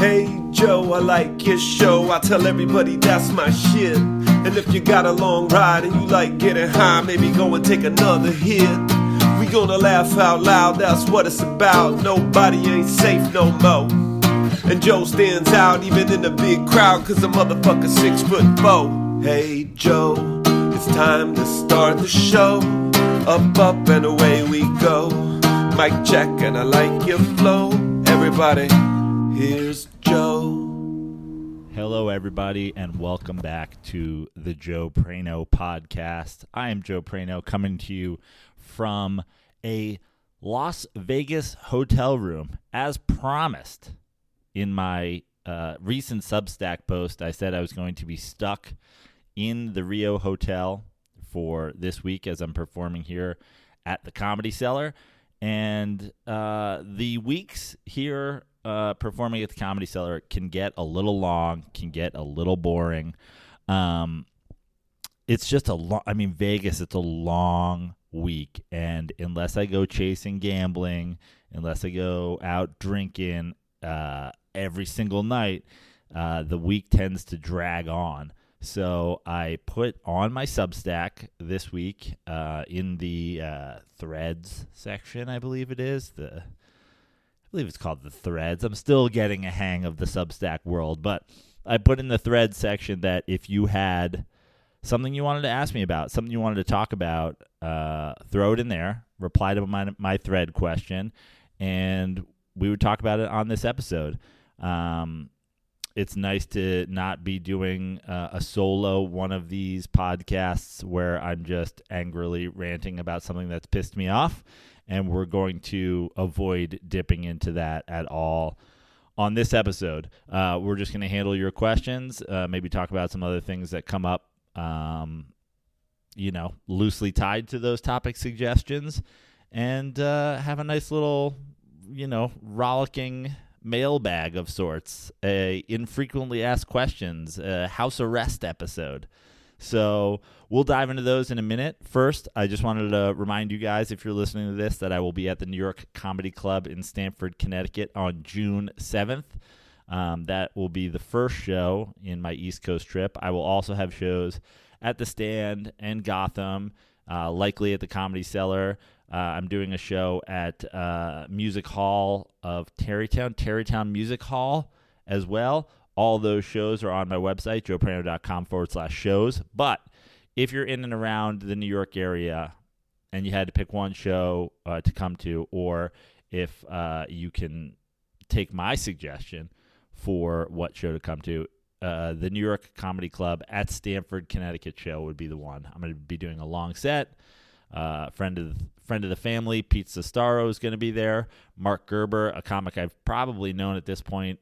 Hey Joe, I like your show. I tell everybody that's my shit. And if you got a long ride and you like getting high, maybe go and take another hit. We gonna laugh out loud, that's what it's about. Nobody ain't safe no more. And Joe stands out even in the big crowd, cause the motherfucker's 6'4". Hey Joe, it's time to start the show. Up, up, and away we go. Mic check, and I like your flow. Everybody, here's Joe. Hello, everybody, and welcome back to the Joe Prano podcast. I am Joe Prano, coming to you from a Las Vegas hotel room. As promised in my recent Substack post, I said I was going to be stuck in the Rio Hotel for this week as I'm performing here at the Comedy Cellar. And the weeks here performing at the Comedy Cellar can get a little long, can get a little boring. It's just Vegas, it's a long week. And unless I go chasing gambling, unless I go out drinking every single night, the week tends to drag on. So I put on my Substack this week in the threads section, I believe it is. I believe it's called the threads. I'm still getting a hang of the Substack world, but I put in the threads section that if you had something you wanted to ask me about, something you wanted to talk about, throw it in there, reply to my thread question, and we would talk about it on this episode. It's nice to not be doing a solo one of these podcasts where I'm just angrily ranting about something that's pissed me off, and we're going to avoid dipping into that at all on this episode. We're just going to handle your questions, maybe talk about some other things that come up, loosely tied to those topic suggestions, and have a nice little, rollicking mailbag of sorts, a Infrequently Asked Questions, a house arrest episode. So we'll dive into those in a minute. First, I just wanted to remind you guys, if you're listening to this, that I will be at the New York Comedy Club in Stamford, Connecticut on June 7th. That will be the first show in my East Coast trip. I will also have shows at the Stand and Gotham, likely at the Comedy Cellar. I'm doing a show at Music Hall of Tarrytown Music Hall as well. All those shows are on my website, joeprano.com/shows. But if you're in and around the New York area and you had to pick one show to come to, or if you can take my suggestion for what show to come to, the New York Comedy Club at Stamford, Connecticut show would be the one. I'm going to be doing a long set. Friend of the family, Pete Sestaro, is going to be there. Mark Gerber, a comic I've probably known at this point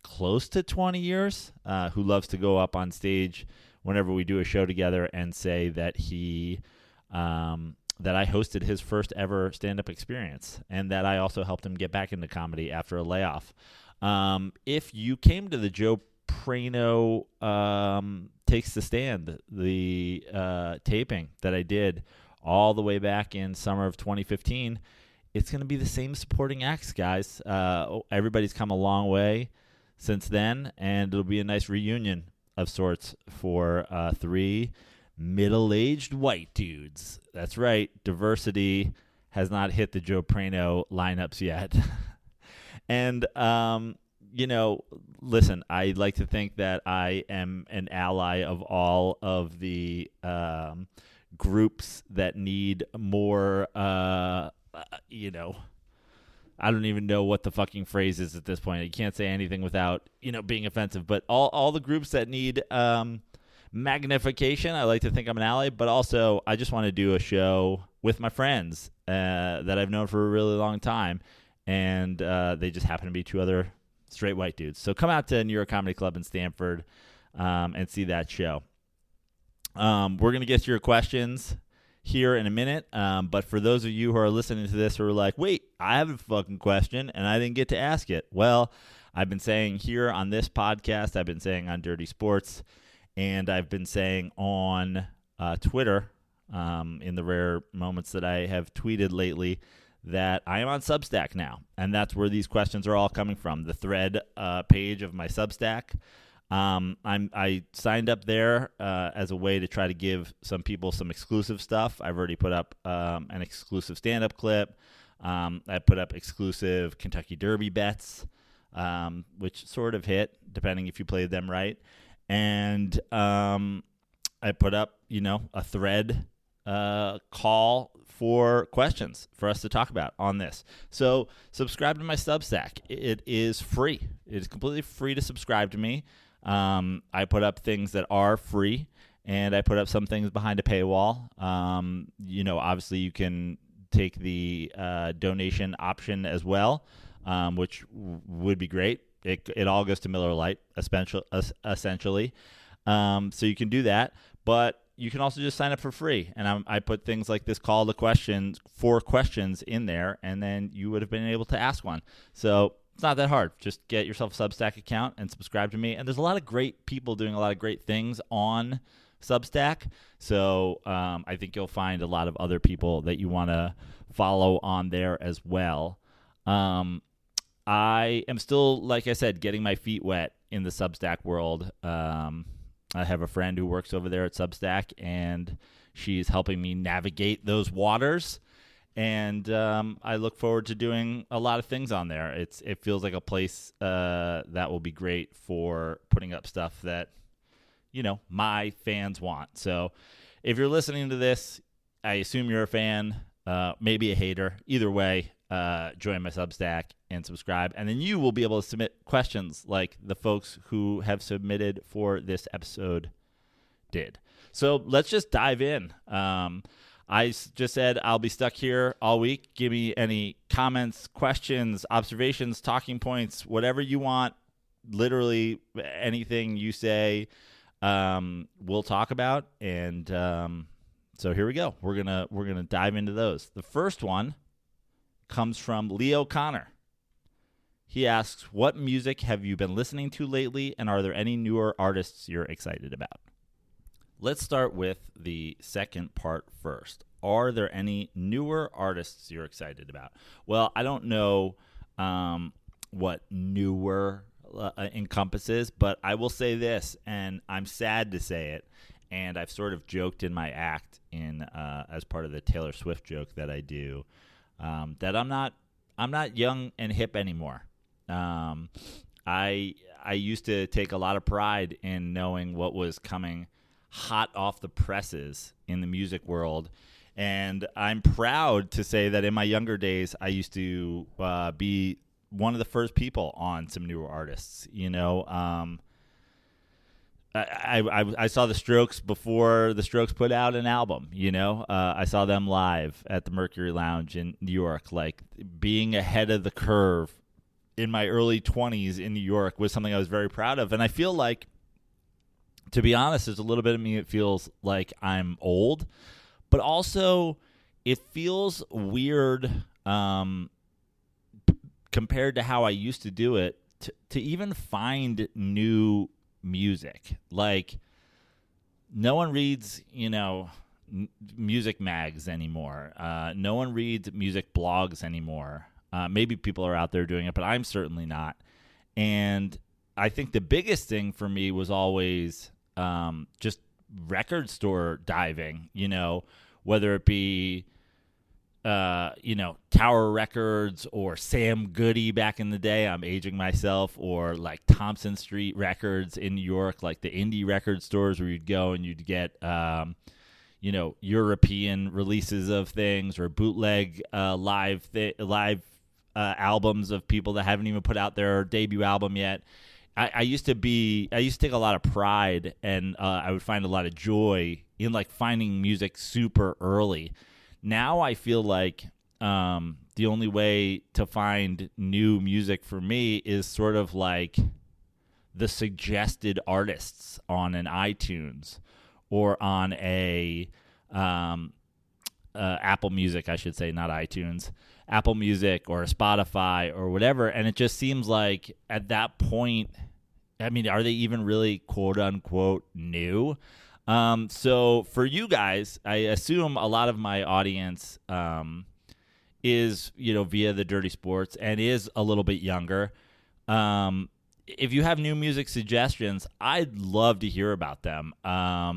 close to 20 years, who loves to go up on stage whenever we do a show together and say that that I hosted his first ever stand-up experience, and that I also helped him get back into comedy after a layoff. If you came to the Joe Prano Takes the Stand, the taping that I did all the way back in summer of 2015, it's going to be the same supporting acts, guys. Everybody's come a long way since then, and it'll be a nice reunion of sorts for three middle-aged white dudes. That's right, diversity has not hit the Joe Prano lineups yet. And, listen, I like to think that I am an ally of all of the groups that need more, I don't even know what the fucking phrase is at this point. You can't say anything without, being offensive. But all the groups that need magnification, I like to think I'm an ally. But also, I just want to do a show with my friends that I've known for a really long time. And they just happen to be two other straight white dudes. So come out to New York Comedy Club in Stamford and see that show. We're going to get to your questions here in a minute, but for those of you who are listening to this who are like, wait, I have a fucking question and I didn't get to ask it. Well, I've been saying here on this podcast, I've been saying on Dirty Sports, and I've been saying on Twitter, in the rare moments that I have tweeted lately, that I am on Substack now, and that's where these questions are all coming from, the thread page of my Substack. I signed up there as a way to try to give some people some exclusive stuff. I've already put up an exclusive stand-up clip. I put up exclusive Kentucky Derby bets, which sort of hit, depending if you played them right. And I put up, a thread call for questions for us to talk about on this. So subscribe to my Substack. It is free. It is completely free to subscribe to me. I put up things that are free, and I put up some things behind a paywall. Obviously you can take the donation option as well, which would be great. It all goes to Miller Lite, essentially. So you can do that, but you can also just sign up for free. And I put things like this call to questions, 4 questions in there, and then you would have been able to ask one. So it's not that hard. Just get yourself a Substack account and subscribe to me. And there's a lot of great people doing a lot of great things on Substack. So I think you'll find a lot of other people that you want to follow on there as well. I am still, like I said, getting my feet wet in the Substack world. I have a friend who works over there at Substack, and she's helping me navigate those waters. And I look forward to doing a lot of things on there. It feels like a place that will be great for putting up stuff that, my fans want. So if you're listening to this, I assume you're a fan, maybe a hater. Either way, join my Substack and subscribe. And then you will be able to submit questions like the folks who have submitted for this episode did. So let's just dive in. I just said I'll be stuck here all week. Give me any comments, questions, observations, talking points, whatever you want. Literally anything you say, we'll talk about. And so here we go. We're gonna dive into those. The first one comes from Leo Connor. He asks, "What music have you been listening to lately, and are there any newer artists you're excited about?" Let's start with the second part first. Are there any newer artists you're excited about? Well, I don't know what newer encompasses, but I will say this, and I'm sad to say it, and I've sort of joked in my act as part of the Taylor Swift joke that I do, that I'm not young and hip anymore. I used to take a lot of pride in knowing what was coming hot off the presses in the music world, and I'm proud to say that in my younger days I used to be one of the first people on some newer artists. I saw the Strokes before the Strokes put out an album. I saw them live at the Mercury Lounge in New York. Like, being ahead of the curve in my early 20s in New York was something I was very proud of, and I feel like, to be honest, there's a little bit of me that feels like I'm old, but also it feels weird compared to how I used to do it to even find new music. Like, no one reads, music mags anymore. No one reads music blogs anymore. Maybe people are out there doing it, but I'm certainly not. And I think the biggest thing for me was always just record store diving, whether it be, Tower Records or Sam Goody back in the day. I'm aging myself. Or like Thompson Street Records in New York, like the indie record stores where you'd go and you'd get, European releases of things, or bootleg live albums of people that haven't even put out their debut album yet. I used to take a lot of pride, and I would find a lot of joy in like finding music super early. Now I feel like the only way to find new music for me is sort of like the suggested artists on an iTunes or on a Apple Music, I should say, not iTunes, Apple Music or Spotify or whatever. And it just seems like at that point, I mean, are they even really quote unquote new? So for you guys, I assume a lot of my audience is, via the Dirty Sports and is a little bit younger. If you have new music suggestions, I'd love to hear about them. I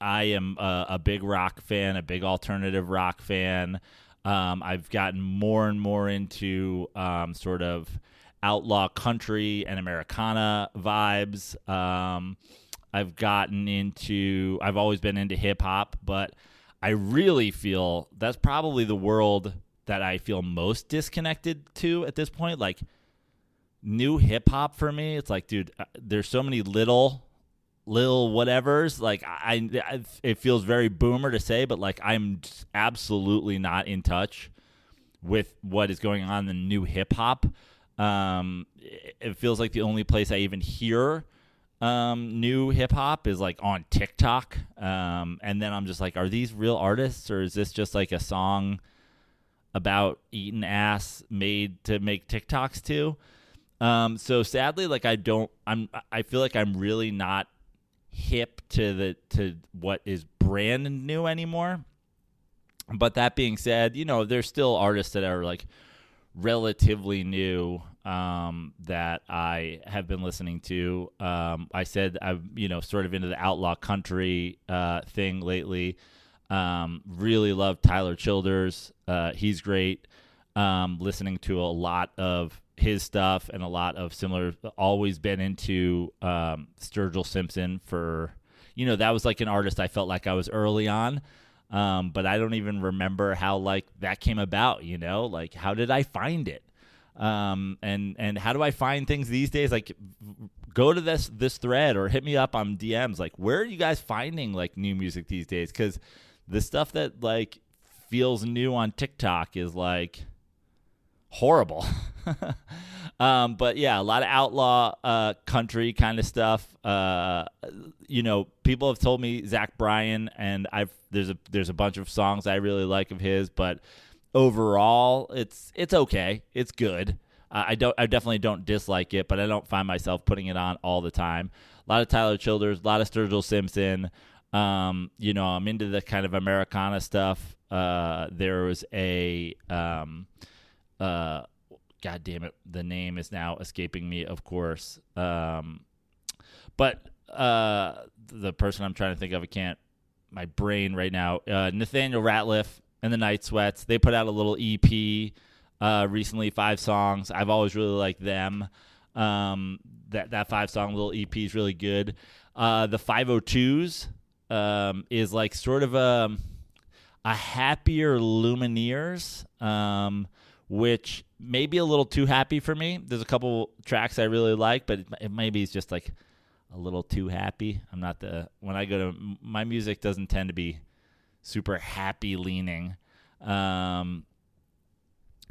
am a big rock fan, a big alternative rock fan. I've gotten more and more into sort of outlaw country and Americana vibes. I've always been into hip hop, but I really feel that's probably the world that I feel most disconnected to at this point. Like, new hip hop for me, it's like, dude, there's so many little whatevers. Like, it feels very boomer to say, but like, I'm absolutely not in touch with what is going on in the new hip hop. It feels like the only place I even hear new hip hop is like on TikTok. And then I'm just like, are these real artists, or is this just like a song about eating ass made to make TikToks to? So sadly, like, I feel like I'm really not hip to what is brand new anymore. But that being said, there's still artists that are like relatively new that I have been listening to. I said I'm sort of into the outlaw country thing lately. Really love Tyler Childers. He's great. Listening to a lot of his stuff and a lot of similar. Always been into Sturgill Simpson for, that was like an artist I felt like I was early on. But I don't even remember how like that came about, like how did I find it? And how do I find things these days? Like, go to this thread or hit me up on DMs. Like, where are you guys finding like new music these days? Because the stuff that like feels new on TikTok is like horrible. But yeah, a lot of outlaw country kind of stuff. People have told me Zach Bryan, and there's a bunch of songs I really like of his, but overall it's okay. It's good. I definitely don't dislike it, but I don't find myself putting it on all the time. A lot of Tyler Childers, a lot of Sturgill Simpson. I'm into the kind of Americana stuff. There was a God damn it, the name is now escaping me, of course. But the person I'm trying to think of, my brain right now, Nathaniel Ratliff and the Night Sweats. They put out a little EP recently, 5 songs. I've always really liked them. That 5-song little EP is really good. The 502s is like sort of a happier Lumineers, which may be a little too happy for me. There's a couple tracks I really like, but it maybe it's just like a little too happy. When I go to, my music doesn't tend to be super happy leaning. Been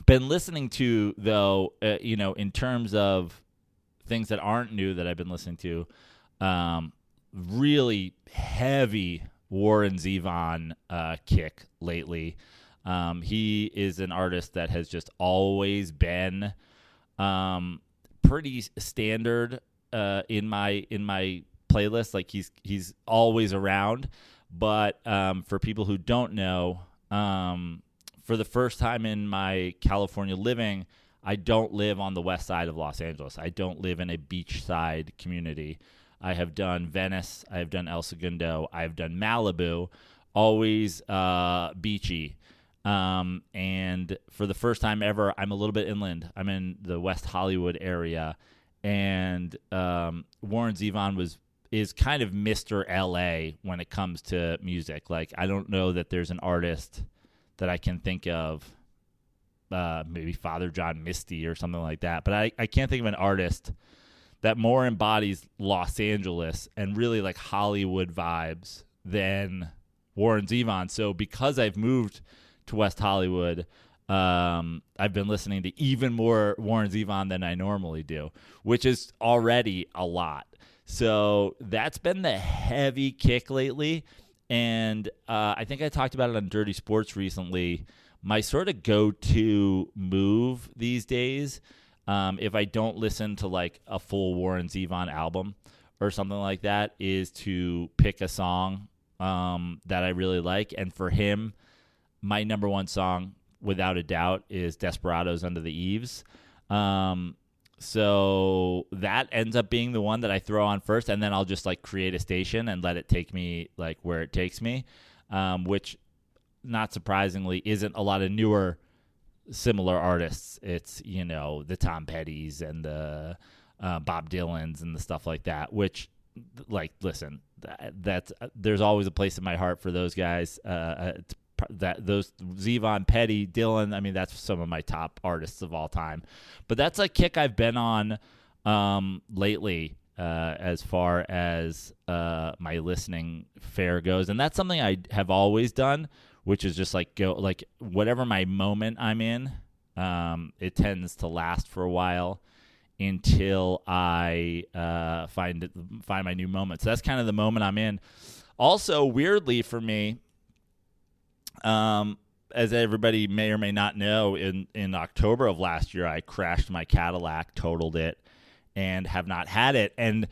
listening to, though, in terms of things that aren't new that I've been listening to, really heavy Warren Zevon kick lately. He is an artist that has just always been pretty standard in my playlist. Like, he's always around. But for people who don't know, for the first time in my California living, I don't live on the west side of Los Angeles. I don't live in a beachside community. I have done Venice. I have done El Segundo. I have done Malibu, always beachy. And for the first time ever, I'm a little bit inland. I'm in the West Hollywood area. And Warren Zevon is kind of Mr. LA when it comes to music. Like, I don't know that there's an artist that I can think of, maybe Father John Misty or something like that. But I can't think of an artist that more embodies Los Angeles and really like Hollywood vibes than Warren Zevon. So because I've moved to West Hollywood, I've been listening to even more Warren Zevon than I normally do, which is already a lot. So that's been the heavy kick lately. And I think I talked about it on Dirty Sports recently. My sort of go-to move these days, if I don't listen to like a full Warren Zevon album or something like that, is to pick a song that I really like. And for him, my number one song without a doubt, is Desperados Under the Eaves. So that ends up being the one that I throw on first, and then I'll just like create a station and let it take me like where it takes me, which, not surprisingly, isn't a lot of newer similar artists. It's, you know, the Tom Pettys and the Bob Dylans and the stuff like that, which, like, listen, that's there's always a place in my heart for those guys. That those Zevon, Petty, Dylan, I mean, that's some of my top artists of all time. But that's a kick I've been on lately as far as my listening fare goes. And that's something I have always done, which is just like go like whatever my moment I'm in, it tends to last for a while until I find my new moment. So that's kind of the moment I'm in. Also, weirdly for me, as everybody may or may not know, in October of last year, I crashed my Cadillac, totaled it, and have not had it. And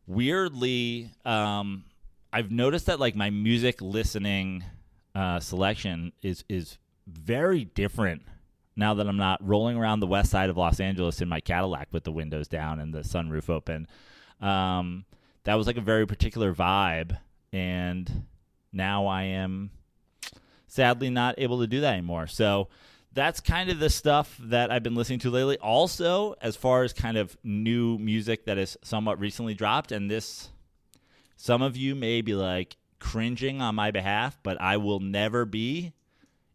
weirdly, I've noticed that like my music listening selection is very different now that I'm not rolling around the west side of Los Angeles in my Cadillac with the windows down and the sunroof open. That was like a very particular vibe, and now I am sadly not able to do that anymore. So that's kind of the stuff that I've been listening to lately. Also, as far as kind of new music that is somewhat recently dropped, and this, some of you may be like cringing on my behalf, but I will never be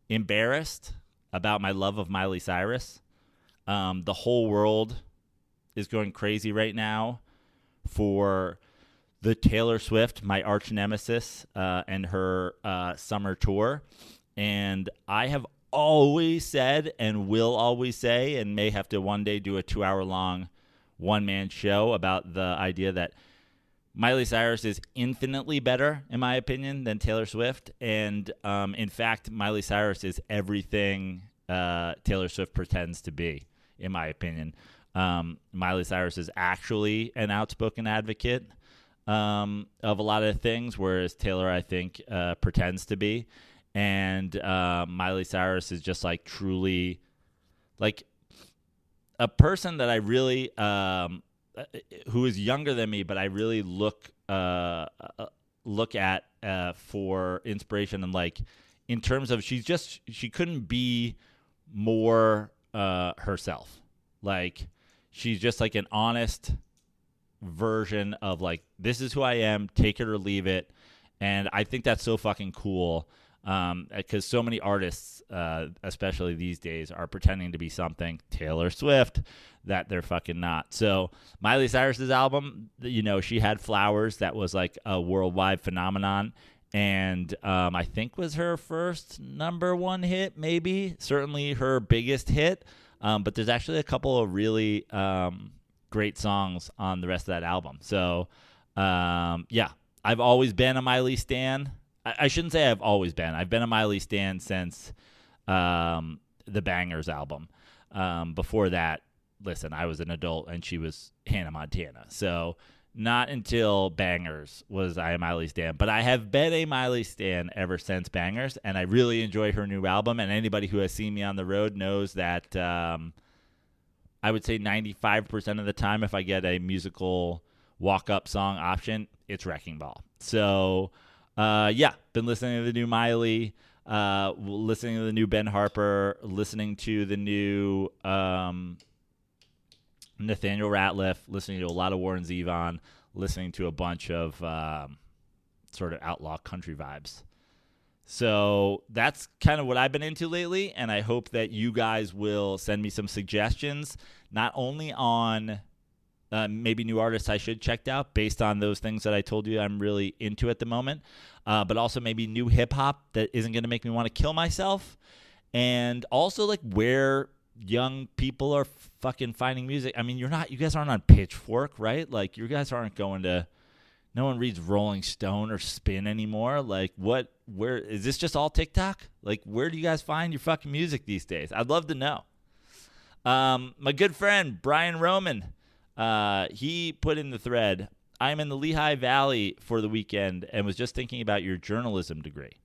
embarrassed about my love of Miley Cyrus. The whole world is going crazy right now for the Taylor Swift, my arch nemesis, and her summer tour. And I have always said and will always say, and may have to one day do a 2-hour-long one-man show about the idea that Miley Cyrus is infinitely better, in my opinion, than Taylor Swift. And in fact, Miley Cyrus is everything Taylor Swift pretends to be, in my opinion. Miley Cyrus is actually an outspoken advocate of a lot of things, whereas Taylor, I think, pretends to be. And Miley Cyrus is just like truly like a person that I really who is younger than me, but I really look at for inspiration, and like in terms of she couldn't be more herself. Like she's just like an honest version of like, this is who I am, take it or leave it. And I think that's so fucking cool, because so many artists, especially these days, are pretending to be something, Taylor Swift, that they're fucking not. So Miley Cyrus's album, you know, she had Flowers, that was like a worldwide phenomenon, and I think was her first #1 hit, maybe, certainly her biggest hit. But there's actually a couple of really great songs on the rest of that album. So, yeah, I've always been a Miley stan. I shouldn't say I've always been. I've been a Miley stan since the Bangers album. Before that, listen, I was an adult and she was Hannah Montana. So not until Bangers was I a Miley stan. But I have been a Miley stan ever since Bangers, and I really enjoy her new album. And anybody who has seen me on the road knows that I would say 95% of the time, if I get a musical walk-up song option, it's Wrecking Ball. So, yeah, been listening to the new Miley, listening to the new Ben Harper, listening to the new Nathaniel Rateliff, listening to a lot of Warren Zevon, listening to a bunch of sort of outlaw country vibes. So that's kind of what I've been into lately, and I hope that you guys will send me some suggestions, not only on maybe new artists I should check out based on those things that I told you I'm really into at the moment, but also maybe new hip-hop that isn't going to make me want to kill myself, and also like where young people are fucking finding music. I mean, you guys aren't on Pitchfork, right? Like, you guys aren't going to, no one reads Rolling Stone or Spin anymore. Like, where is this just all TikTok? Like, where do you guys find your fucking music these days? I'd love to know. My good friend, Brian Roman, he put in the thread, I'm in the Lehigh Valley for the weekend and was just thinking about your journalism degree.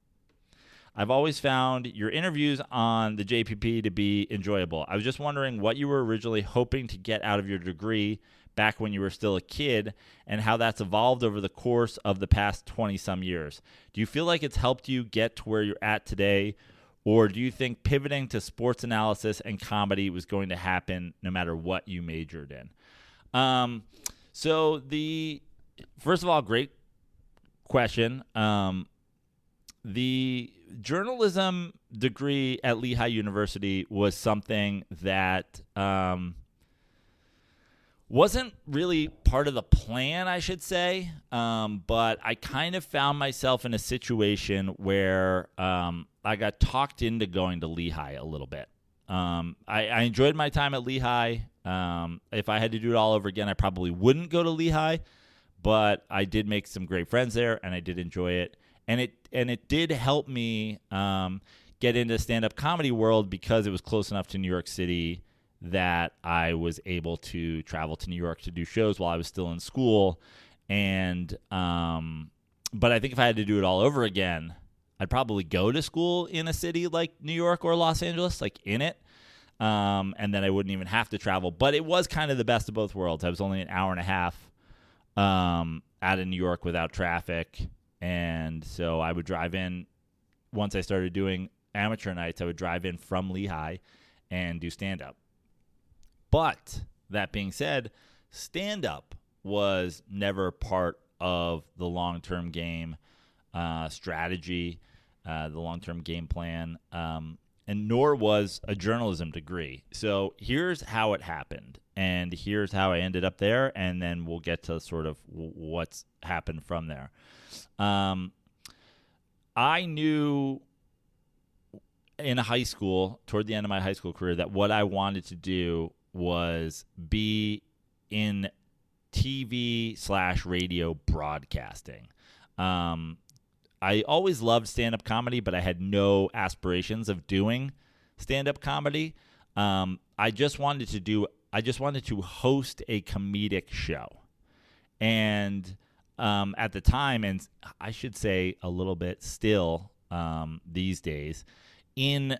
I've always found your interviews on the JPP to be enjoyable. I was just wondering what you were originally hoping to get out of your degree back when you were still a kid, and how that's evolved over the course of the past 20-some years. Do you feel like it's helped you get to where you're at today, or do you think pivoting to sports analysis and comedy was going to happen no matter what you majored in? First of all, great question. The journalism degree at Lehigh University was something that wasn't really part of the plan, I should say, but I kind of found myself in a situation where I got talked into going to Lehigh a little bit. I enjoyed my time at Lehigh. If I had to do it all over again, I probably wouldn't go to Lehigh, but I did make some great friends there, and I did enjoy it. And it did help me get into the stand-up comedy world because it was close enough to New York City that I was able to travel to New York to do shows while I was still in school. And but I think if I had to do it all over again, I'd probably go to school in a city like New York or Los Angeles, like in it. And then I wouldn't even have to travel. But it was kind of the best of both worlds. I was only an hour and a half out of New York without traffic. And so I would drive in. Once I started doing amateur nights, I would drive in from Lehigh and do stand-up. But that being said, stand-up was never part of the long-term game strategy, the long-term game plan, and nor was a journalism degree. So here's how it happened, and here's how I ended up there, and then we'll get to sort of what's happened from there. I knew in high school, toward the end of my high school career, that what I wanted to do was be in TV/radio broadcasting. I always loved stand-up comedy, but I had no aspirations of doing stand-up comedy. I just wanted to host a comedic show. And at the time, and I should say a little bit still these days, in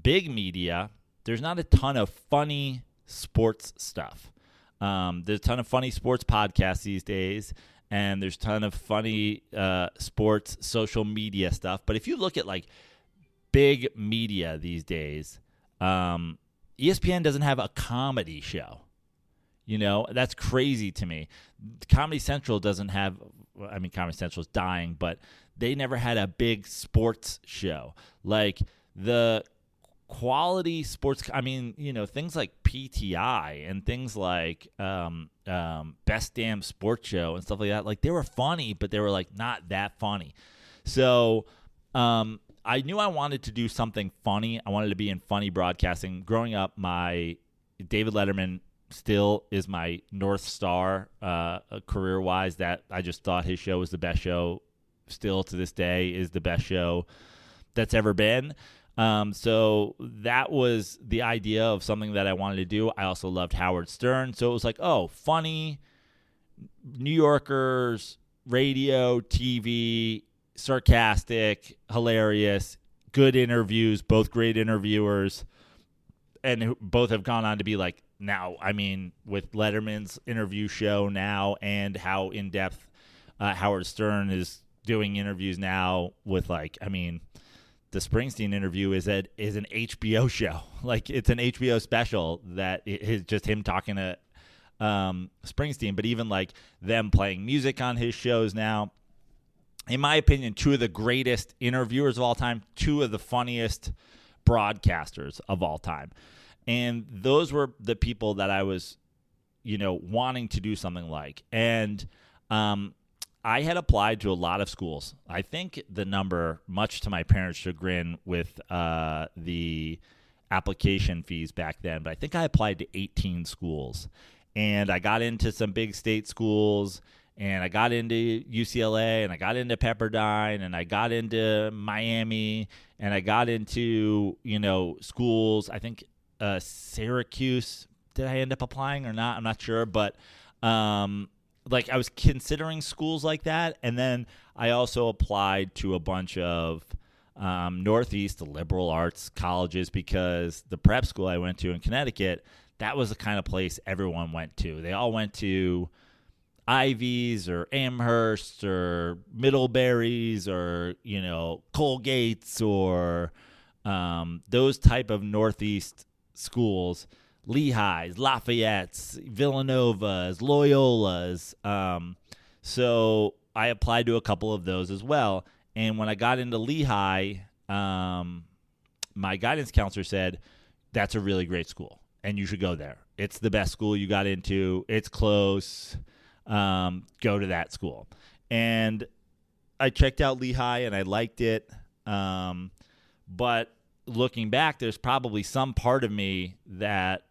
big media, there's not a ton of funny sports stuff. There's a ton of funny sports podcasts these days, and there's a ton of funny sports social media stuff. But if you look at like big media these days, ESPN doesn't have a comedy show. You know, that's crazy to me. Comedy Central doesn't have, I mean, Comedy Central is dying, but they never had a big sports show. Like the quality sports, I mean, you know, things like PTI and things like Best Damn Sports Show and stuff like that, like they were funny, but they were like not that funny. So I knew I wanted to do something funny. I wanted to be in funny broadcasting. Growing up, my David Letterman still is my North Star career-wise. That I just thought his show was the best show, still to this day is the best show that's ever been. So that was the idea of something that I wanted to do. I also loved Howard Stern. So it was like, oh, funny, New Yorkers, radio, TV, sarcastic, hilarious, good interviews, both great interviewers, and both have gone on to be like, now, I mean, with Letterman's interview show now and how in-depth Howard Stern is doing interviews now with, like, I mean, the Springsteen interview is an HBO show. Like, it's an HBO special that is just him talking to Springsteen. But even, like, them playing music on his shows now, in my opinion, two of the greatest interviewers of all time, two of the funniest broadcasters of all time. And those were the people that I was, you know, wanting to do something like. And I had applied to a lot of schools. I think the number, much to my parents' chagrin with the application fees back then, but I think I applied to 18 schools. And I got into some big state schools, and I got into UCLA, and I got into Pepperdine, and I got into Miami, and I got into, you know, schools, I think Syracuse. Did I end up applying or not? I'm not sure, but like I was considering schools like that, and then I also applied to a bunch of Northeast, the liberal arts colleges, because the prep school I went to in Connecticut, that was the kind of place everyone went to. They all went to Ivies or Amherst or Middlebury's or, Colgate's or those type of Northeast schools, Lehigh's, Lafayette's, Villanova's, Loyola's. So I applied to a couple of those as well. And when I got into Lehigh, my guidance counselor said, that's a really great school, and you should go there. It's the best school you got into. It's close. Go to that school. And I checked out Lehigh, and I liked it. But looking back, there's probably some part of me that,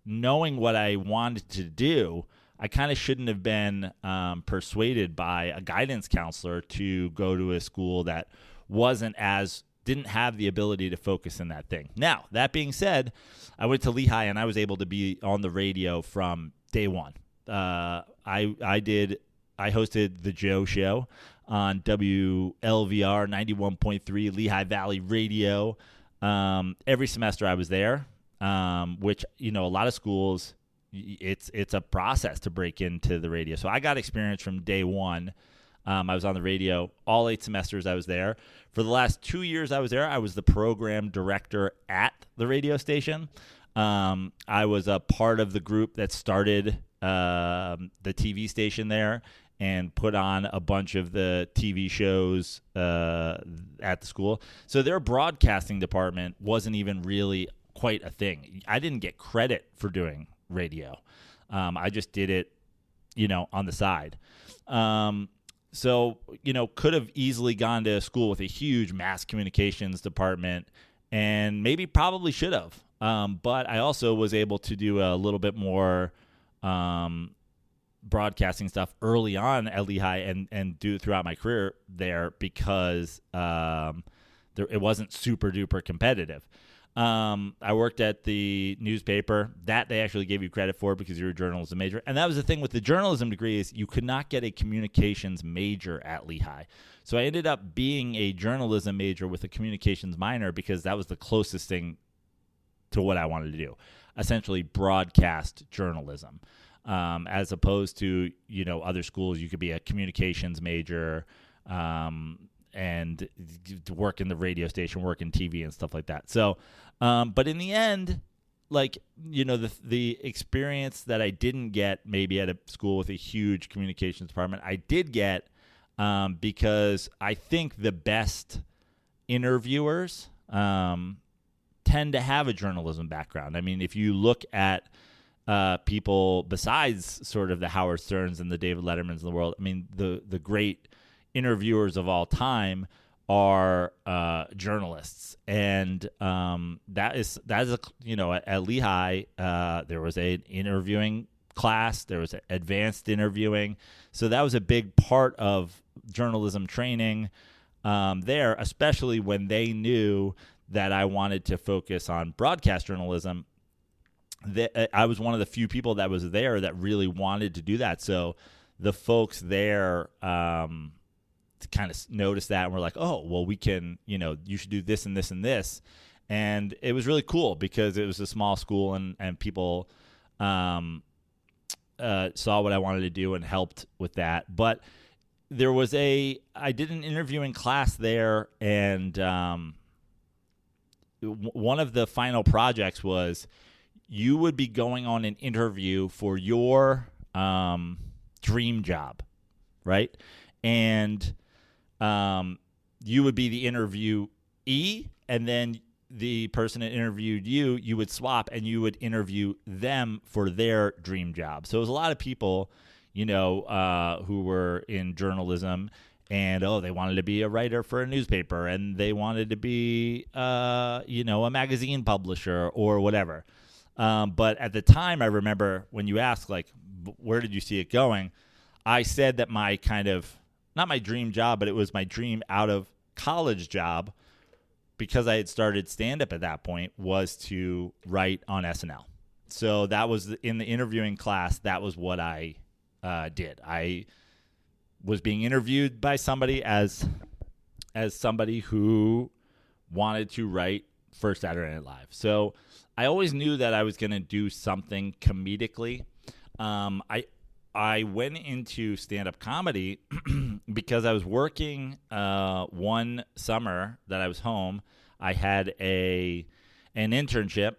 knowing what I wanted to do, I kind of shouldn't have been persuaded by a guidance counselor to go to a school that didn't have the ability to focus in that thing. Now, that being said, I went to Lehigh and I was able to be on the radio from day one. I hosted the Joe Show on WLVR 91.3 Lehigh Valley Radio. Every semester I was there, which, a lot of schools, it's a process to break into the radio. So I got experience from day one. I was on the radio all 8 semesters I was there. For the last 2 years I was there, I was the program director at the radio station. I was a part of the group that started the TV station there and put on a bunch of the TV shows at the school. So their broadcasting department wasn't even really quite a thing. I didn't get credit for doing radio. I just did it, on the side. So, could have easily gone to school with a huge mass communications department, and maybe probably should have. But I also was able to do a little bit more broadcasting stuff early on at Lehigh and do it throughout my career there, because it wasn't super duper competitive. I worked at the newspaper that they actually gave you credit for because you're a journalism major. And that was the thing with the journalism degree, is you could not get a communications major at Lehigh. So I ended up being a journalism major with a communications minor, because that was the closest thing to what I wanted to do, essentially broadcast journalism, as opposed to, other schools. You could be a communications major, and work in the radio station, work in TV and stuff like that. So, but in the end, the experience that I didn't get maybe at a school with a huge communications department, I did get because I think the best interviewers tend to have a journalism background. I mean, if you look at people besides sort of the Howard Sterns and the David Lettermans of the world, I mean, the great interviewers of all time are journalists, and that is at Lehigh there was an interviewing class, there was advanced interviewing, so that was a big part of journalism training there, especially when they knew that I wanted to focus on broadcast journalism. I was one of the few people that was there that really wanted to do that, so the folks there kind of noticed that and were like, oh, well, we can, you should do this and this and this. And it was really cool because it was a small school, and people saw what I wanted to do and helped with that. But I did an interviewing class there, and one of the final projects was you would be going on an interview for your dream job, right? And you would be the interviewee, and then the person that interviewed you would swap, and you would interview them for their dream job. So it was a lot of people, who were in journalism, and they wanted to be a writer for a newspaper, and they wanted to be, a magazine publisher or whatever. But at the time, I remember when you asked, where did you see it going? I said that my not my dream job, but it was my dream out of college job, because I had started stand-up at that point, was to write on SNL. So that was in the interviewing class. That was what I did. I was being interviewed by somebody as somebody who wanted to write for Saturday Night Live. So I always knew that I was going to do something comedically. I went into stand-up comedy because I was working one summer that I was home. I had an internship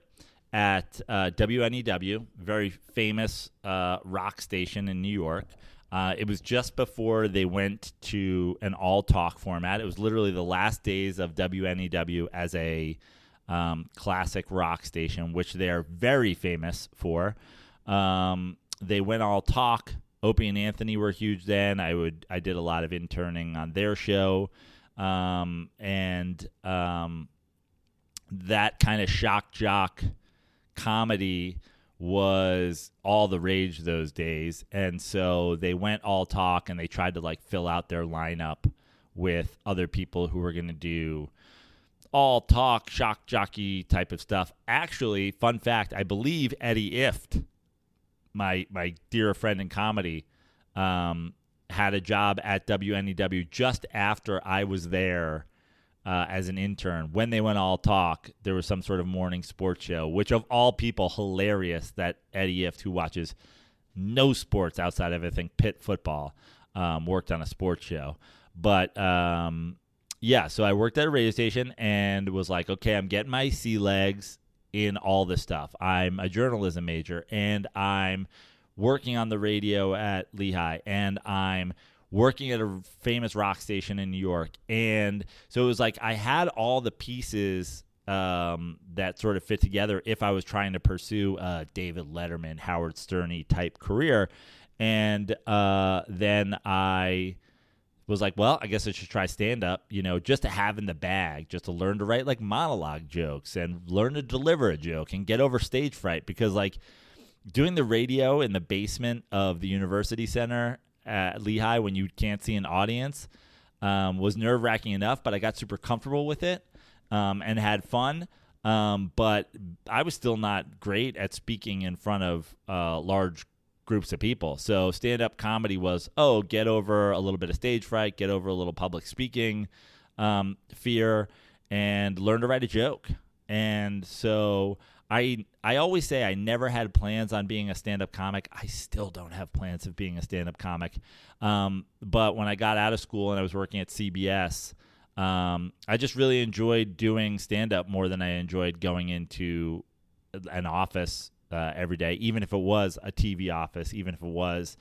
at WNEW, very famous rock station in New York. It was just before they went to an all-talk format. It was literally the last days of WNEW as a classic rock station, which they are very famous for. They went all talk. Opie and Anthony were huge then. I did a lot of interning on their show, and that kind of shock jock comedy was all the rage those days. And so they went all talk, and they tried to like fill out their lineup with other people who were going to do all talk, shock jockey type of stuff. Actually, fun fact, I believe Eddie Ifft, my dear friend in comedy, had a job at WNEW just after I was there as an intern. When they went all talk, there was some sort of morning sports show, which of all people, hilarious that Eddie Ifft, who watches no sports outside of, I think, Pitt football, worked on a sports show. But yeah, so I worked at a radio station and was like, okay, I'm getting my sea legs in all this stuff. I'm a journalism major, and I'm working on the radio at Lehigh, and I'm working at a famous rock station in New York. And so it was like I had all the pieces that sort of fit together if I was trying to pursue a David Letterman, Howard Stern-y type career. And then I was like, well, I guess I should try stand-up, just to have in the bag, just to learn to write like monologue jokes and learn to deliver a joke and get over stage fright. Because like doing the radio in the basement of the University Center at Lehigh when you can't see an audience was nerve-wracking enough, but I got super comfortable with it and had fun. But I was still not great at speaking in front of large groups of people. So stand-up comedy was, get over a little bit of stage fright, get over a little public speaking fear, and learn to write a joke. And so I always say I never had plans on being a stand-up comic. I still don't have plans of being a stand-up comic. But when I got out of school and I was working at CBS, I just really enjoyed doing stand-up more than I enjoyed going into an office every day, even if it was a TV office, even if it was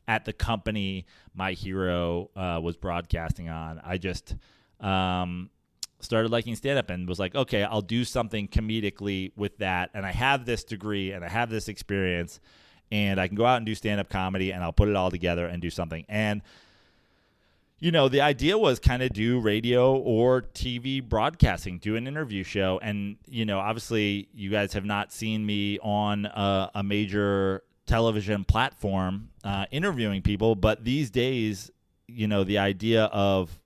at the company my hero was broadcasting on. I just started liking stand-up and was like, okay, I'll do something comedically with that. And I have this degree and I have this experience, and I can go out and do stand-up comedy, and I'll put it all together and do something. And the idea was kind of do radio or TV broadcasting, do an interview show. And, obviously you guys have not seen me on a major television platform interviewing people. But these days, the idea of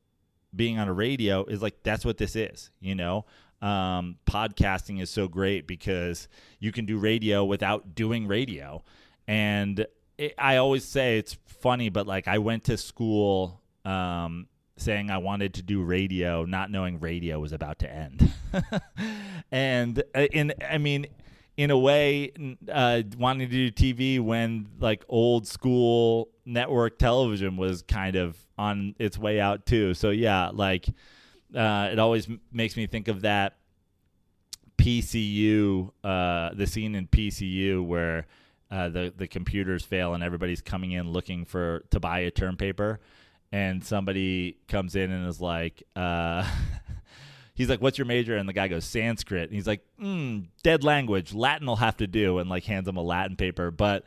being on a radio is like, that's what this is, podcasting is so great because you can do radio without doing radio. And I always say it's funny, but like I went to school saying I wanted to do radio, not knowing radio was about to end. And in a way, wanting to do TV when like old school network television was kind of on its way out too. So yeah, like it always makes me think of that PCU, the scene in PCU where the computers fail and everybody's coming in looking to buy a term paper. And somebody comes in and is like, he's like, what's your major? And the guy goes, Sanskrit. And he's like, dead language. Latin will have to do. And like hands him a Latin paper. But,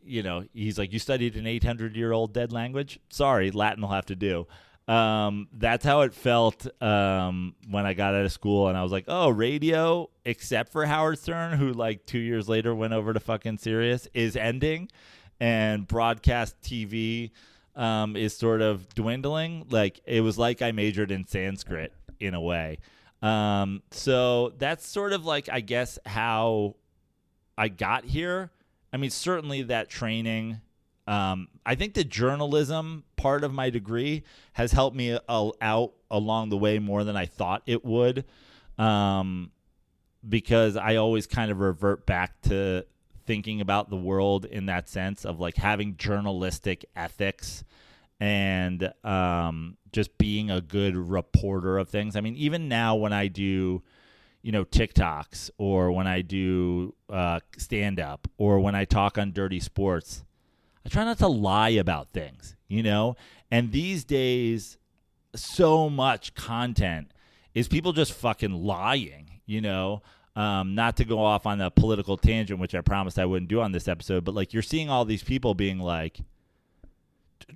he's like, you studied an 800-year-old dead language? Sorry, Latin will have to do. That's how it felt when I got out of school. And I was like, oh, radio, except for Howard Stern, who like 2 years later went over to fucking Sirius, is ending. And broadcast TV is sort of dwindling. Like it was like I majored in Sanskrit in a way. So that's sort of like, I guess, how I got here. I mean, certainly that training. I think the journalism part of my degree has helped me out along the way more than I thought it would, because I always kind of revert back to thinking about the world in that sense of like having journalistic ethics and just being a good reporter of things. I mean, even now when I do, TikToks, or when I do stand-up, or when I talk on Dirty Sports, I try not to lie about things, And these days, so much content is people just fucking lying, Not to go off on a political tangent, which I promised I wouldn't do on this episode, but like you're seeing all these people being like,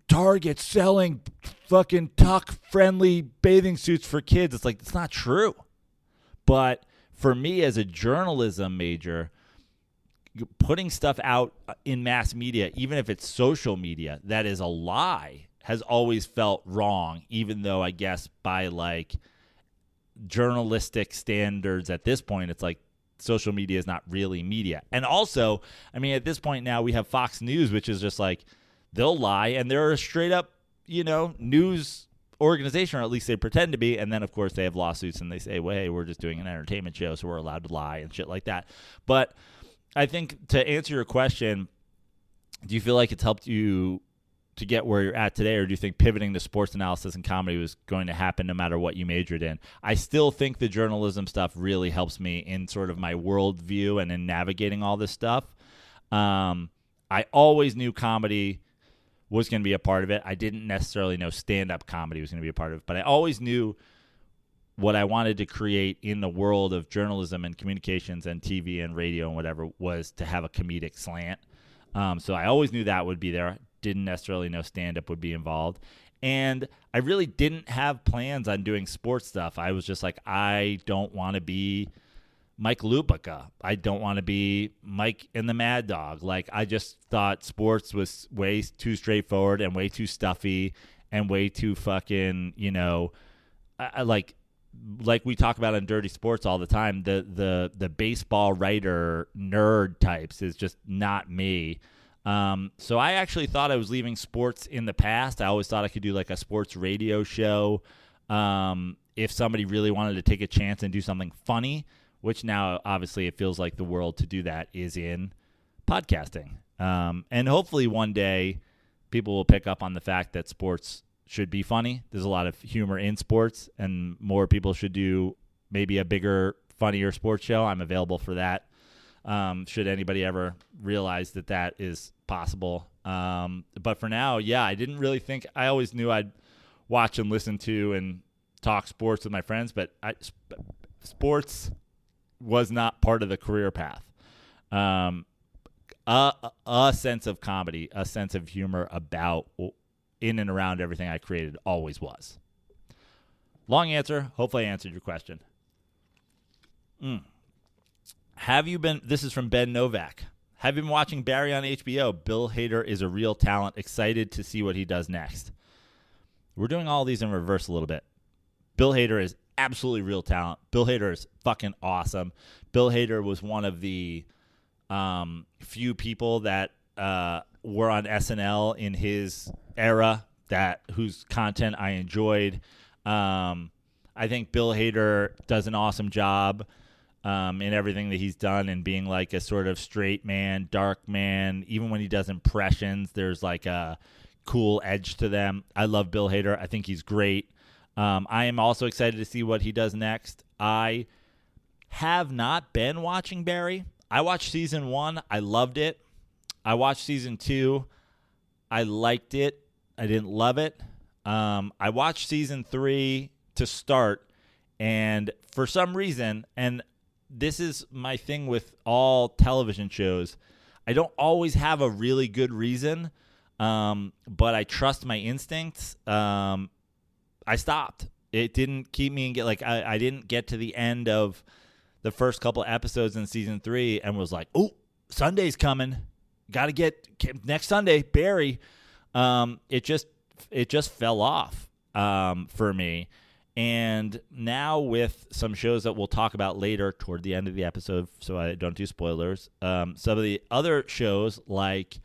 Target selling fucking tuck-friendly bathing suits for kids. It's like, it's not true. But for me as a journalism major, putting stuff out in mass media, even if it's social media, that is a lie, has always felt wrong, even though I guess by like journalistic standards at this point, it's like social media is not really media. And also, I mean, at this point now we have Fox News, which is just like, they'll lie, and they're a straight up, news organization, or at least they pretend to be. And then, of course, they have lawsuits and they say, well, hey, we're just doing an entertainment show, so we're allowed to lie and shit like that. But I think to answer your question, do you feel like it's helped you to get where you're at today, or do you think pivoting to sports analysis and comedy was going to happen no matter what you majored in? I still think the journalism stuff really helps me in sort of my worldview and in navigating all this stuff. I always knew comedy was going to be a part of it. I didn't necessarily know stand-up comedy was going to be a part of it, but I always knew what I wanted to create in the world of journalism and communications and TV and radio and whatever was to have a comedic slant. So I always knew that would be there. Didn't necessarily know stand-up would be involved. And I really didn't have plans on doing sports stuff. I was just like, I don't want to be Mike Lupica. I don't want to be Mike and the Mad Dog. Like, I just thought sports was way too straightforward and way too stuffy and way too fucking, like we talk about in Dirty Sports all the time, the baseball writer nerd types is just not me. So I actually thought I was leaving sports in the past. I always thought I could do like a sports radio show. If somebody really wanted to take a chance and do something funny, which now obviously it feels like the world to do that is in podcasting. And hopefully one day people will pick up on the fact that sports should be funny. There's a lot of humor in sports, and more people should do maybe a bigger, funnier sports show. I'm available for that. Should anybody ever realize that that is possible. But for now, yeah, I didn't really think, I always knew I'd watch and listen to and talk sports with my friends, but sports was not part of the career path. A sense of comedy, a sense of humor about in and around everything I created always was. Long answer. Hopefully I answered your question. Have you been, this is from Ben Novak. Have you been watching Barry on HBO? Bill Hader is a real talent. Excited to see what he does next. We're doing all these in reverse a little bit. Bill Hader is absolutely real talent. Bill Hader is fucking awesome. Bill Hader was one of the few people that were on SNL in his era whose content I enjoyed. I think Bill Hader does an awesome job in everything that he's done, and being like a sort of straight man, dark man. Even when he does impressions, there's like a cool edge to them. I love Bill Hader. I think he's great. I am also excited to see what he does next. I have not been watching Barry. I watched season 1. I loved it. I watched season 2. I liked it. I didn't love it. I watched season 3 to start, and for some reason, and this is my thing with all television shows, I don't always have a really good reason, but I trust my instincts. I stopped. It didn't keep me in I didn't get to the end of the first couple episodes in season 3 and was like, oh, Sunday's coming. Got to get next Sunday, Barry. It just fell off for me. And now with some shows that we'll talk about later toward the end of the episode, so I don't do spoilers, some of the other shows like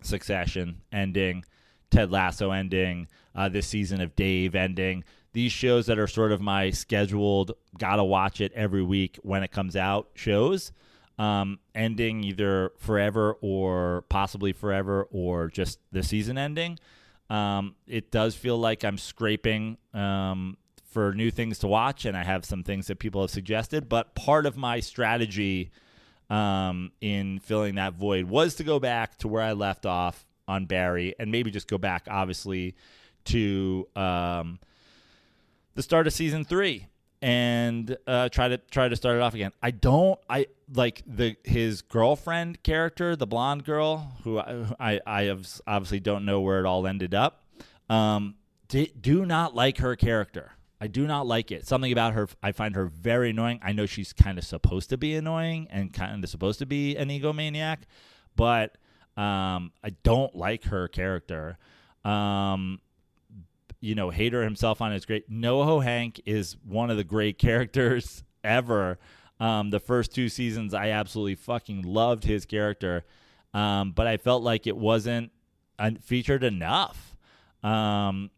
Succession ending, Ted Lasso ending, this season of Dave ending. These shows that are sort of my scheduled, gotta watch it every week when it comes out shows, ending either forever or possibly forever or just the season ending. It does feel like I'm scraping for new things to watch, and I have some things that people have suggested. But part of my strategy in filling that void was to go back to where I left off on Barry, and maybe just go back, obviously, to the start of season 3 and try to start it off again. I like his girlfriend character, the blonde girl, who I obviously don't know where it all ended up. Do not like her character. I do not like it. Something about her, I find her very annoying. I know she's kind of supposed to be annoying and kind of supposed to be an egomaniac, but I don't like her character. Hader himself on it is great. NoHo Hank is one of the great characters ever. The first 2 seasons, I absolutely fucking loved his character, but I felt like it wasn't featured enough.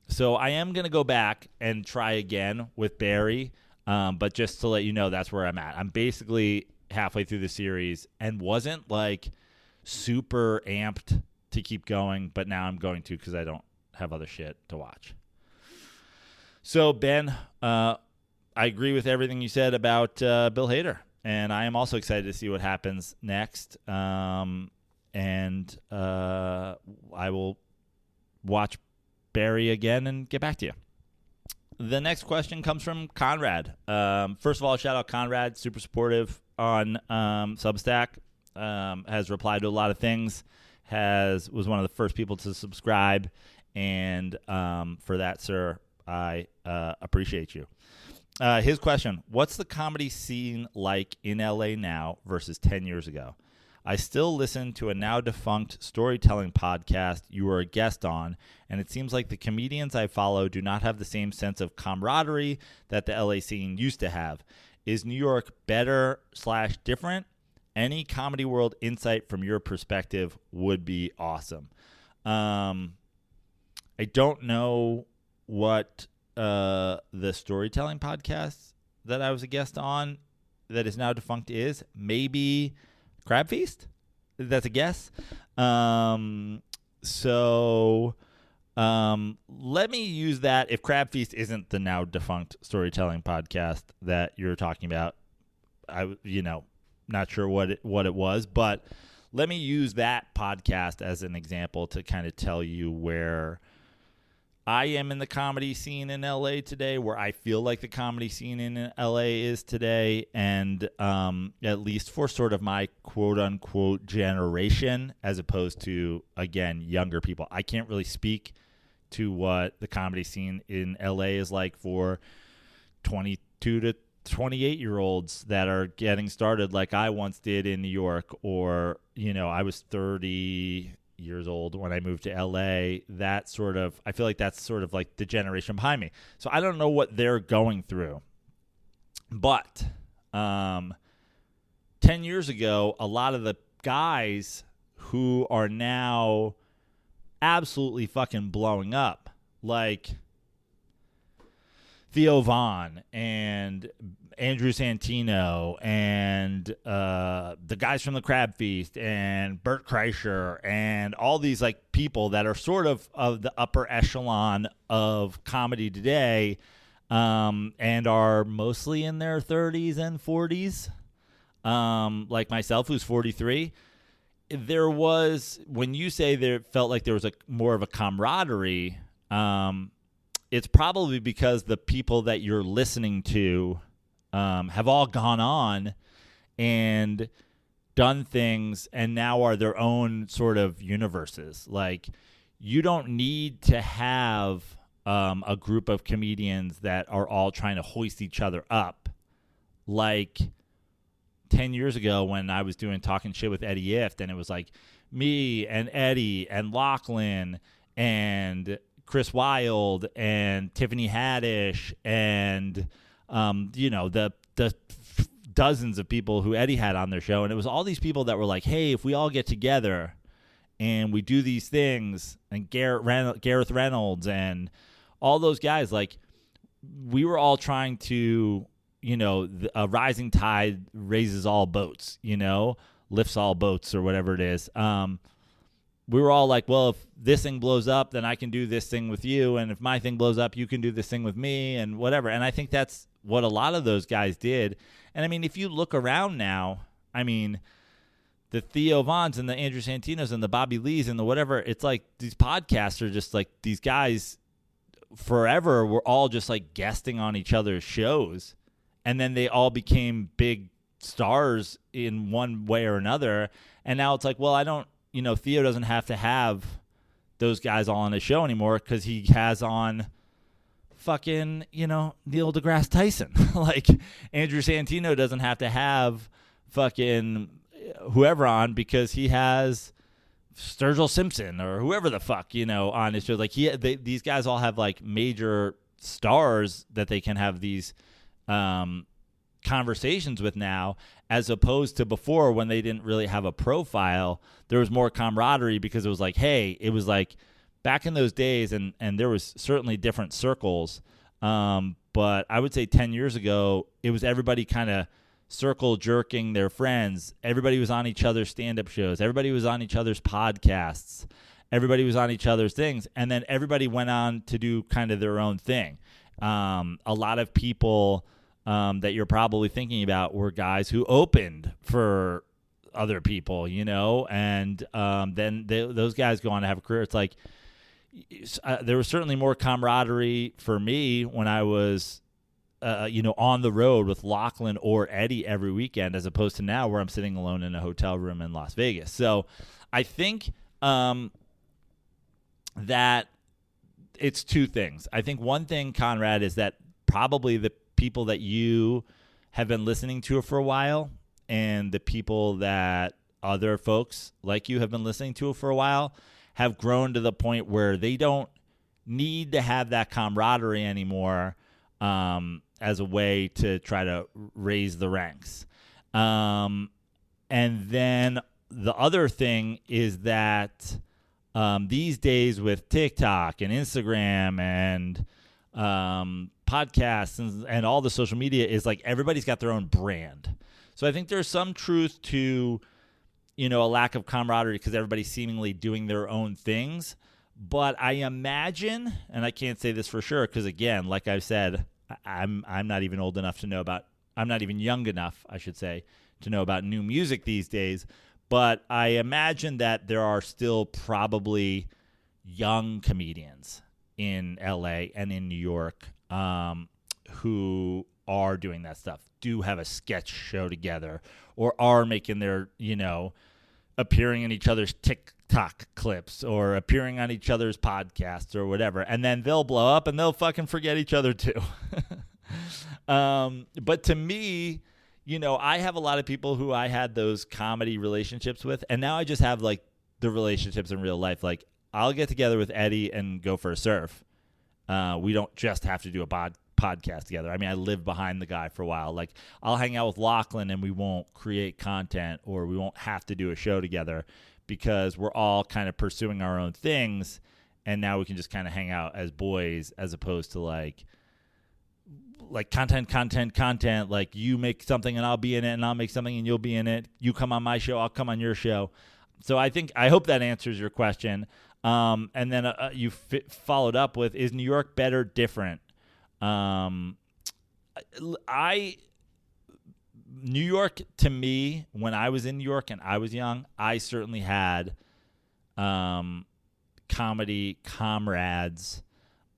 So I am going to go back and try again with Barry, but just to let you know, that's where I'm at. I'm basically halfway through the series and wasn't like super amped to keep going, but now I'm going to because I don't have other shit to watch. So, Ben, I agree with everything you said about Bill Hader, and I am also excited to see what happens next. And I will watch Barry again and get back to you. The next question comes from Conrad. First of all, shout out Conrad, super supportive on Substack, has replied to a lot of things, was one of the first people to subscribe, and for that, sir, I appreciate you. His question: what's the comedy scene like in LA now versus 10 years ago? I still listen to a now defunct storytelling podcast you were a guest on, and it seems like the comedians I follow do not have the same sense of camaraderie that the LA scene used to have. Is New York better/different? Any Comedy World insight from your perspective would be awesome. I don't know what the storytelling podcast that I was a guest on that is now defunct is. Maybe Crab Feast? That's a guess. So let me use that. If Crab Feast isn't the now defunct storytelling podcast that you're talking about, not sure what it was, but let me use that podcast as an example to kind of tell you where I am in the comedy scene in LA today, where I feel like the comedy scene in LA is today, and at least for sort of my quote-unquote generation, as opposed to, again, younger people. I can't really speak to what the comedy scene in LA is like for 22 to 28-year-olds that are getting started like I once did in New York, or, I was 30 years old when I moved to LA. I feel like that's sort of like the generation behind me. So I don't know what they're going through. But 10 years ago, a lot of the guys who are now absolutely fucking blowing up, like Theo Von and Andrew Santino and the guys from the Crab Feast and Bert Kreischer and all these like people that are sort of the upper echelon of comedy today, and are mostly in their 30s and 40s, like myself, who's 43. There was, when you say there felt like there was more of a camaraderie, it's probably because the people that you're listening to have all gone on and done things and now are their own sort of universes. Like, you don't need to have a group of comedians that are all trying to hoist each other up. Like 10 years ago when I was doing Talking Shit with Eddie Ift, and it was like me and Eddie and Lachlan and Chris Wilde and Tiffany Haddish and the dozens of people who Eddie had on their show. And it was all these people that were like, hey, if we all get together and we do these things, and Gareth Reynolds and all those guys, like, we were all trying to, a rising tide raises all boats, lifts all boats or whatever it is. We were all like, well, if this thing blows up, then I can do this thing with you. And if my thing blows up, you can do this thing with me and whatever. And I think that's what a lot of those guys did. And I mean, if you look around now, I mean, the Theo Vons and the Andrew Santinos and the Bobby Lees and the whatever, it's like these podcasts are just like these guys forever were all just like guesting on each other's shows. And then they all became big stars in one way or another. And now it's like, well, Theo doesn't have to have those guys all on his show anymore because he has on fucking, Neil deGrasse Tyson. Like, Andrew Santino doesn't have to have fucking whoever on because he has Sturgill Simpson or whoever the fuck, on his show. Like, these guys all have, like, major stars that they can have these conversations with now, as opposed to before when they didn't really have a profile. There was more camaraderie because it was like, hey, it was like back in those days, and there was certainly different circles, but I would say 10 years ago, it was everybody kind of circle jerking their friends. Everybody was on each other's stand-up shows. Everybody was on each other's podcasts. Everybody was on each other's things, and then everybody went on to do kind of their own thing. A lot of people that you're probably thinking about were guys who opened for other people, and then those guys go on to have a career. It's like there was certainly more camaraderie for me when I was, on the road with Lachlan or Eddie every weekend, as opposed to now where I'm sitting alone in a hotel room in Las Vegas. So I think that it's two things. I think one thing, Conrad, is that probably the people that you have been listening to for a while and the people that other folks like you have been listening to for a while have grown to the point where they don't need to have that camaraderie anymore as a way to try to raise the ranks. And then the other thing is that these days with TikTok and Instagram and podcasts and all the social media is like everybody's got their own brand. So I think there's some truth to, a lack of camaraderie because everybody's seemingly doing their own things. But I imagine, and I can't say this for sure because, again, like I've said, I'm not even old enough to know about, I'm not even young enough, I should say, to know about new music these days. But I imagine that there are still probably young comedians in LA and in New York who are doing that stuff, do have a sketch show together, or are making their, appearing in each other's TikTok clips or appearing on each other's podcasts or whatever. And then they'll blow up and they'll fucking forget each other too. But to me, I have a lot of people who I had those comedy relationships with, and now I just have like the relationships in real life. Like, I'll get together with Eddie and go for a surf. We don't just have to do a podcast together. I mean, I lived behind the guy for a while. Like, I'll hang out with Lachlan and we won't create content, or we won't have to do a show together because we're all kind of pursuing our own things. And now we can just kind of hang out as boys, as opposed to like content. Like, you make something and I'll be in it, and I'll make something and you'll be in it. You come on my show, I'll come on your show. So I hope that answers your question. And then you followed up with, is New York better, different? New York, to me, when I was in New York and I was young, I certainly had comedy comrades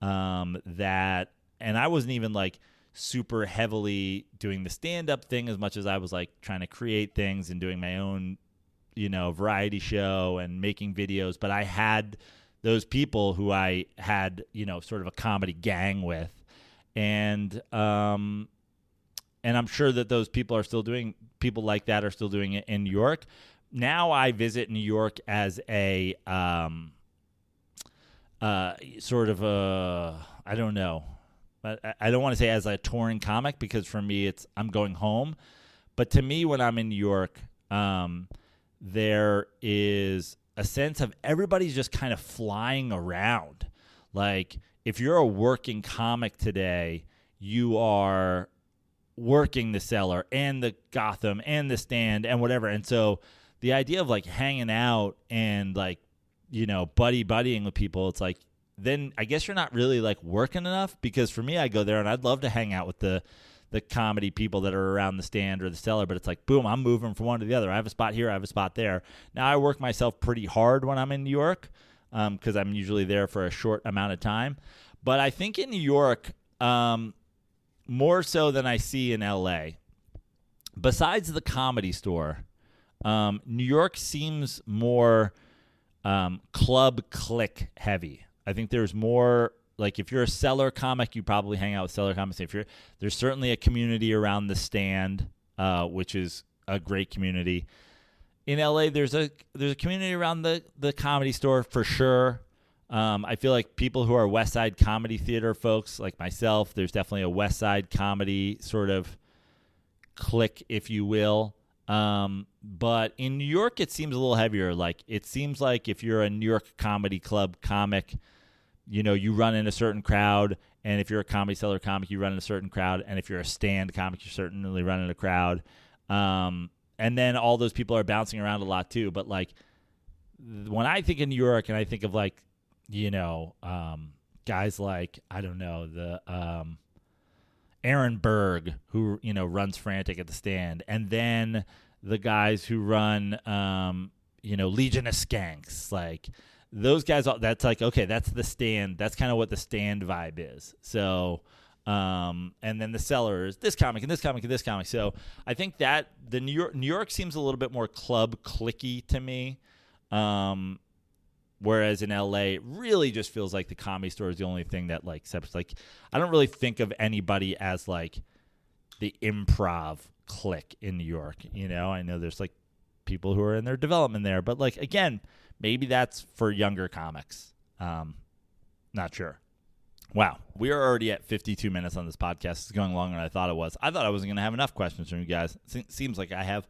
that, and I wasn't even like super heavily doing the stand-up thing as much as I was like trying to create things and doing my own, variety show and making videos. But I had those people who I had, sort of a comedy gang with. And I'm sure that those people like that are still doing it in New York. Now I visit New York as a sort of a, I don't know. I don't want to say as a touring comic, because for me I'm going home. But to me, when I'm in New York, there is a sense of everybody's just kind of flying around. Like, if you're a working comic today, you are working the Cellar and the Gotham and the Stand and whatever. And so the idea of like hanging out and like, buddying with people, it's like, then I guess you're not really like working enough, because for me, I go there and I'd love to hang out with the comedy people that are around the Stand or the Cellar, but it's like, boom, I'm moving from one to the other. I have a spot here, I have a spot there. Now I work myself pretty hard when I'm in New York, because I'm usually there for a short amount of time. But I think in New York, more so than I see in LA, besides the Comedy Store, New York seems more club clique heavy. I think there's more, like, if you're a Cellar comic, you probably hang out with Cellar comics. There's certainly a community around the Stand, which is a great community. In LA, there's a community around the Comedy Store for sure. I feel like people who are West Side Comedy Theater folks, like myself, there's definitely a West Side comedy sort of clique, if you will. But in New York, it seems a little heavier. Like, it seems like if you're a New York Comedy Club comic, you run in a certain crowd, and if you're a Comedy Cellar comic, you run in a certain crowd, and if you're a Stand comic, you certainly run in a crowd. And then all those people are bouncing around a lot too. But like, when I think of New York and I think of like, guys like, I don't know, the Aaron Berg, who, runs Frantic at the Stand, and then the guys who run, Legion of Skanks, like those guys, that's like, okay, that's the Stand. That's kind of what the Stand vibe is. So, and then the Cellar is this comic and this comic and this comic. So I think that the New York seems a little bit more club clicky to me. Whereas in LA, it really just feels like the Comedy Store is the only thing that like separates. Like, I don't really think of anybody as like the improv clique in New York. I know there's like people who are in their development there, but like, again, maybe that's for younger comics. Not sure. Wow, we are already at 52 minutes on this podcast. It's going longer than I thought it was. I thought I wasn't going to have enough questions from you guys. Seems like I have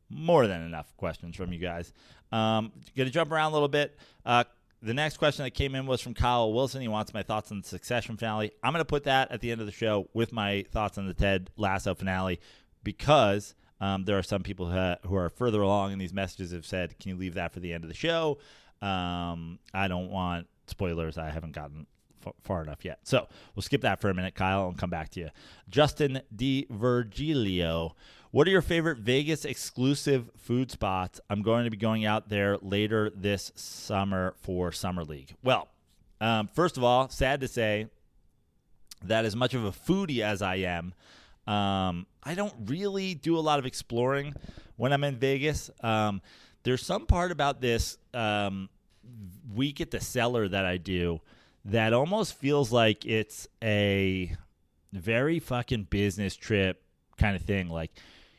more than enough questions from you guys. Going to jump around a little bit. The next question that came in was from Kyle Wilson. He wants my thoughts on the Succession finale. I'm going to put that at the end of the show with my thoughts on the Ted Lasso finale, because there are some people who are further along in these messages have said, can you leave that for the end of the show? I don't want spoilers. I haven't gotten far enough yet. So we'll skip that for a minute, Kyle, and come back to you. Justin DiVirgilio, what are your favorite Vegas exclusive food spots? I'm going to be going out there later this summer for Summer League. Well, first of all, sad to say that as much of a foodie as I am, I don't really do a lot of exploring when I'm in Vegas. There's some part about this week at the Cellar that I do that almost feels like it's a very fucking business trip kind of thing. Like,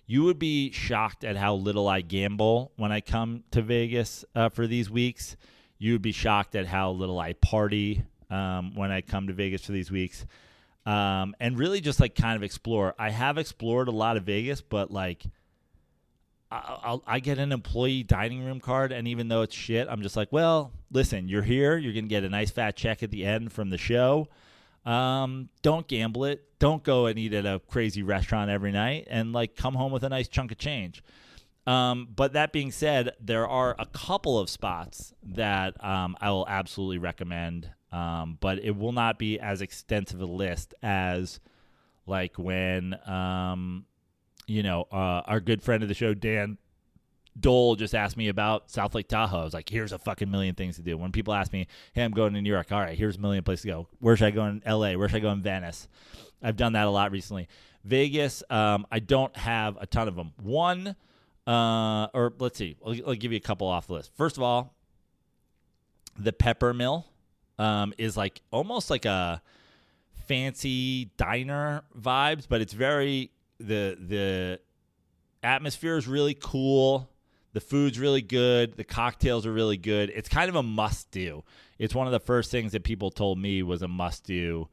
you would be shocked at how little I gamble when I come to Vegas for these weeks. You would be shocked at how little I party when I come to Vegas for these weeks. And really just like kind of explore. I have explored a lot of Vegas, but like I get an employee dining room card, and even though it's shit, I'm just like, well, listen, you're here. You're going to get a nice fat check at the end from the show. Don't gamble it. Don't go and eat at a crazy restaurant every night, and like come home with a nice chunk of change. But that being said, there are a couple of spots that I will absolutely recommend, but it will not be as extensive a list as like when our good friend of the show, Dan Dole, just asked me about South Lake Tahoe. I was like, here's a fucking million things to do. When people ask me, hey, I'm going to New York. All right, here's a million places to go. Where should I go in LA? Where should I go in Venice? I've done that a lot recently. Vegas, I don't have a ton of them. One, or let's see, I'll give you a couple off the list. First of all, the Pepper Mill is like almost like a fancy diner vibes, but it's very, the atmosphere is really cool. The food's really good. The cocktails are really good. It's kind of a must-do. It's one of the first things that people told me was a must-do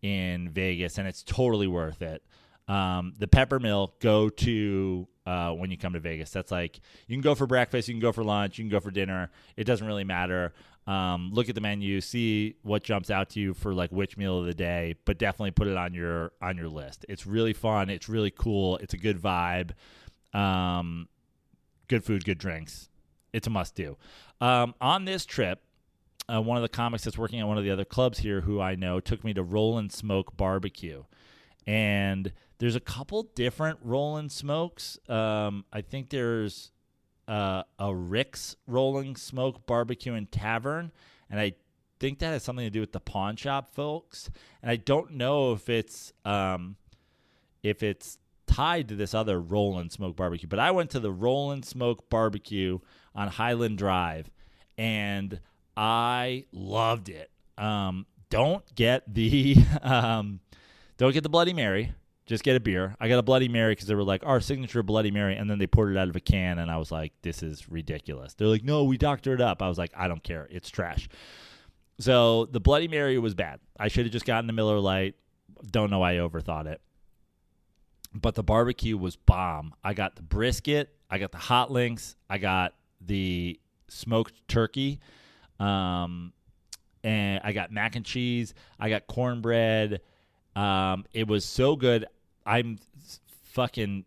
in Vegas, and it's totally worth it. The Pepper Mill, go to when you come to Vegas. That's like, you can go for breakfast, you can go for lunch, you can go for dinner. It doesn't really matter. Look at the menu, see what jumps out to you for like which meal of the day, but definitely put it on your list. It's really fun. It's really cool. It's a good vibe. Good food, good drinks. It's a must do. On this trip, one of the comics that's working at one of the other clubs here who I know took me to Roll and Smoke Barbecue. And there's a couple different Roll and Smokes. I think there's a Rick's Rolling Smoke Barbecue and Tavern, and I think that has something to do with the pawn shop folks. And I don't know if it's tied to this other Roll and Smoke Barbecue, but I went to the Roll and Smoke Barbecue on Highland Drive, and I loved it. Don't get the Bloody Mary. Just get a beer. I got a Bloody Mary because they were like, our signature Bloody Mary, and then they poured it out of a can, and I was like, this is ridiculous. They're like, no, we doctored it up. I was like, I don't care. It's trash. So the Bloody Mary was bad. I should have just gotten the Miller Lite. Don't know why I overthought it. But the barbecue was bomb. I got the brisket. I got the hot links. I got the smoked turkey. And I got mac and cheese. I got cornbread. It was so good. I'm fucking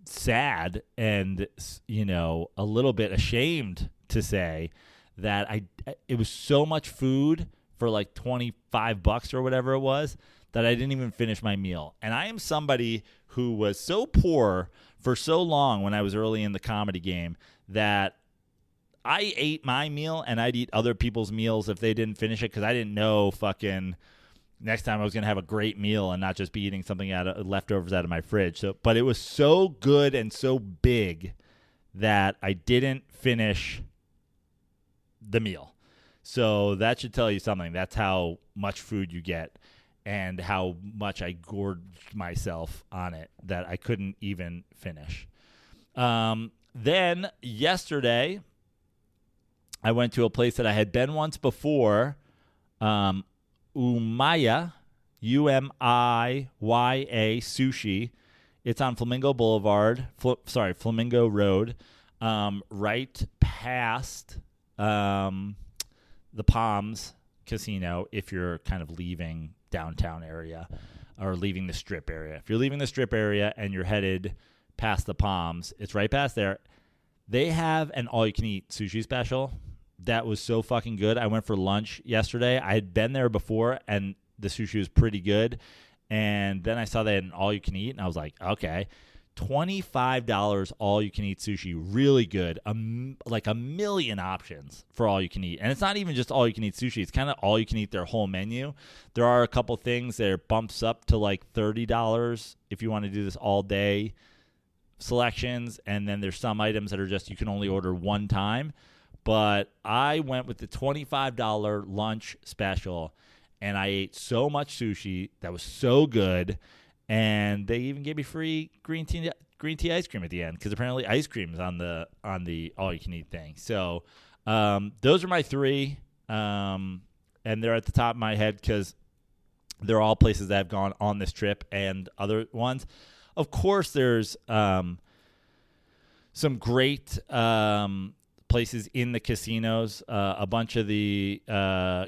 sad and, a little bit ashamed to say that it was so much food for like $25 or whatever it was that I didn't even finish my meal. And I am somebody who was so poor for so long when I was early in the comedy game that I ate my meal and I'd eat other people's meals if they didn't finish it because I didn't know fucking next time I was going to have a great meal and not just be eating something out of leftovers out of my fridge. But it was so good and so big that I didn't finish the meal. So that should tell you something. That's how much food you get and how much I gorged myself on it that I couldn't even finish. Then yesterday, I went to a place that I had been once before, Umaya, Umiyya Sushi. It's on Flamingo Boulevard, Flamingo Road, right past the Palms Casino if you're kind of leaving downtown area or leaving the Strip area. If you're leaving the Strip area and you're headed past the Palms, it's right past there. They have an all-you-can-eat sushi special. That was so fucking good. I went for lunch yesterday. I had been there before, and the sushi was pretty good. And then I saw they had an all-you-can-eat, and I was like, okay. $25 all-you-can-eat sushi, really good. Like a million options for all-you-can-eat. And it's not even just all-you-can-eat sushi. It's kind of all-you-can-eat their whole menu. There are a couple things that bumps up to like $30 if you want to do this all-day selections. And then there's some items that are just you can only order one time. But I went with the $25 lunch special, and I ate so much sushi that was so good, and they even gave me free green tea ice cream at the end because apparently ice cream is on the all-you-can-eat thing. So those are my three, and they're at the top of my head because they're all places that I've gone on this trip and other ones. Of course, there's some great places in the casinos. A bunch of the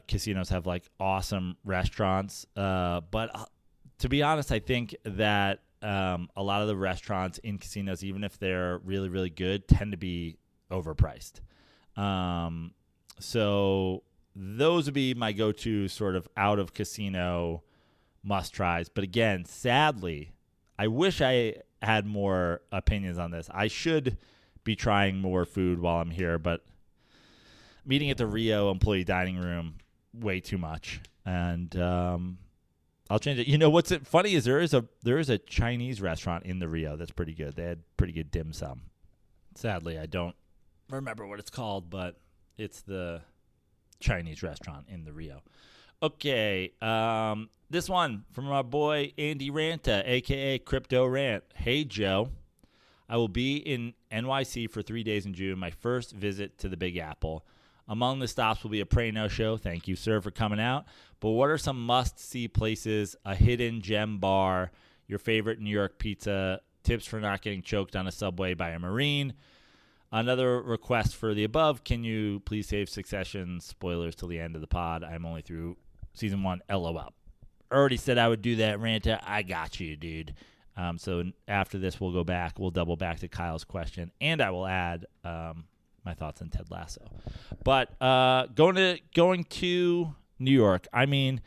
casinos have like awesome restaurants. But to be honest, I think that a lot of the restaurants in casinos, even if they're really, really good, tend to be overpriced. So those would be my go-to sort of out of casino must-tries. But again, sadly, I wish I had more opinions on this. I should be trying more food while I'm here, but meeting at the Rio employee dining room, way too much. And I'll change it. What's funny is there is a Chinese restaurant in the Rio that's pretty good. They had pretty good dim sum. Sadly, I don't remember what it's called, but it's the Chinese restaurant in the Rio. Okay, this one from our boy Andy Ranta, a.k.a. Crypto Rant. Hey, Joe. I will be in NYC for 3 days in June, my first visit to the Big Apple. Among the stops will be a Pray No show. Thank you, sir, for coming out. But what are some must-see places, a hidden gem bar, your favorite New York pizza tips for not getting choked on a subway by a Marine. Another request for the above. Can you please save Succession spoilers till the end of the pod? I'm only through season 1. LOL. Already said I would do that, Ranta. I got you, dude. So after this, we'll double back to Kyle's question, and I will add my thoughts on Ted Lasso. But going to New York, I mean,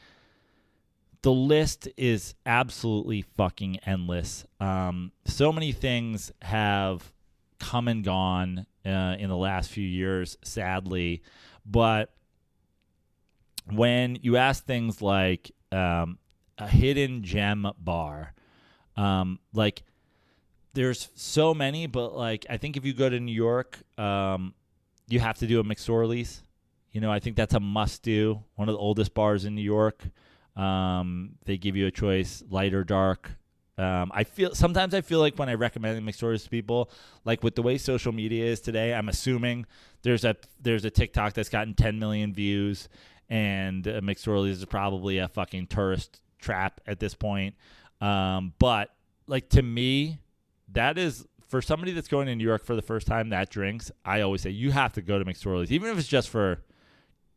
the list is absolutely fucking endless. So many things have come and gone in the last few years, sadly. But when you ask things like a hidden gem bar, like there's so many, but like I think if you go to New York, you have to do a McSorley's. I think that's a must do. One of the oldest bars in New York. They give you a choice, light or dark. Sometimes I feel like when I recommend McSorley's to people, like with the way social media is today, I'm assuming there's a TikTok that's gotten 10 million views, and McSorley's is probably a fucking tourist trap at this point. But like to me, that is for somebody that's going to New York for the first time that drinks. I always say you have to go to McSorley's, even if it's just for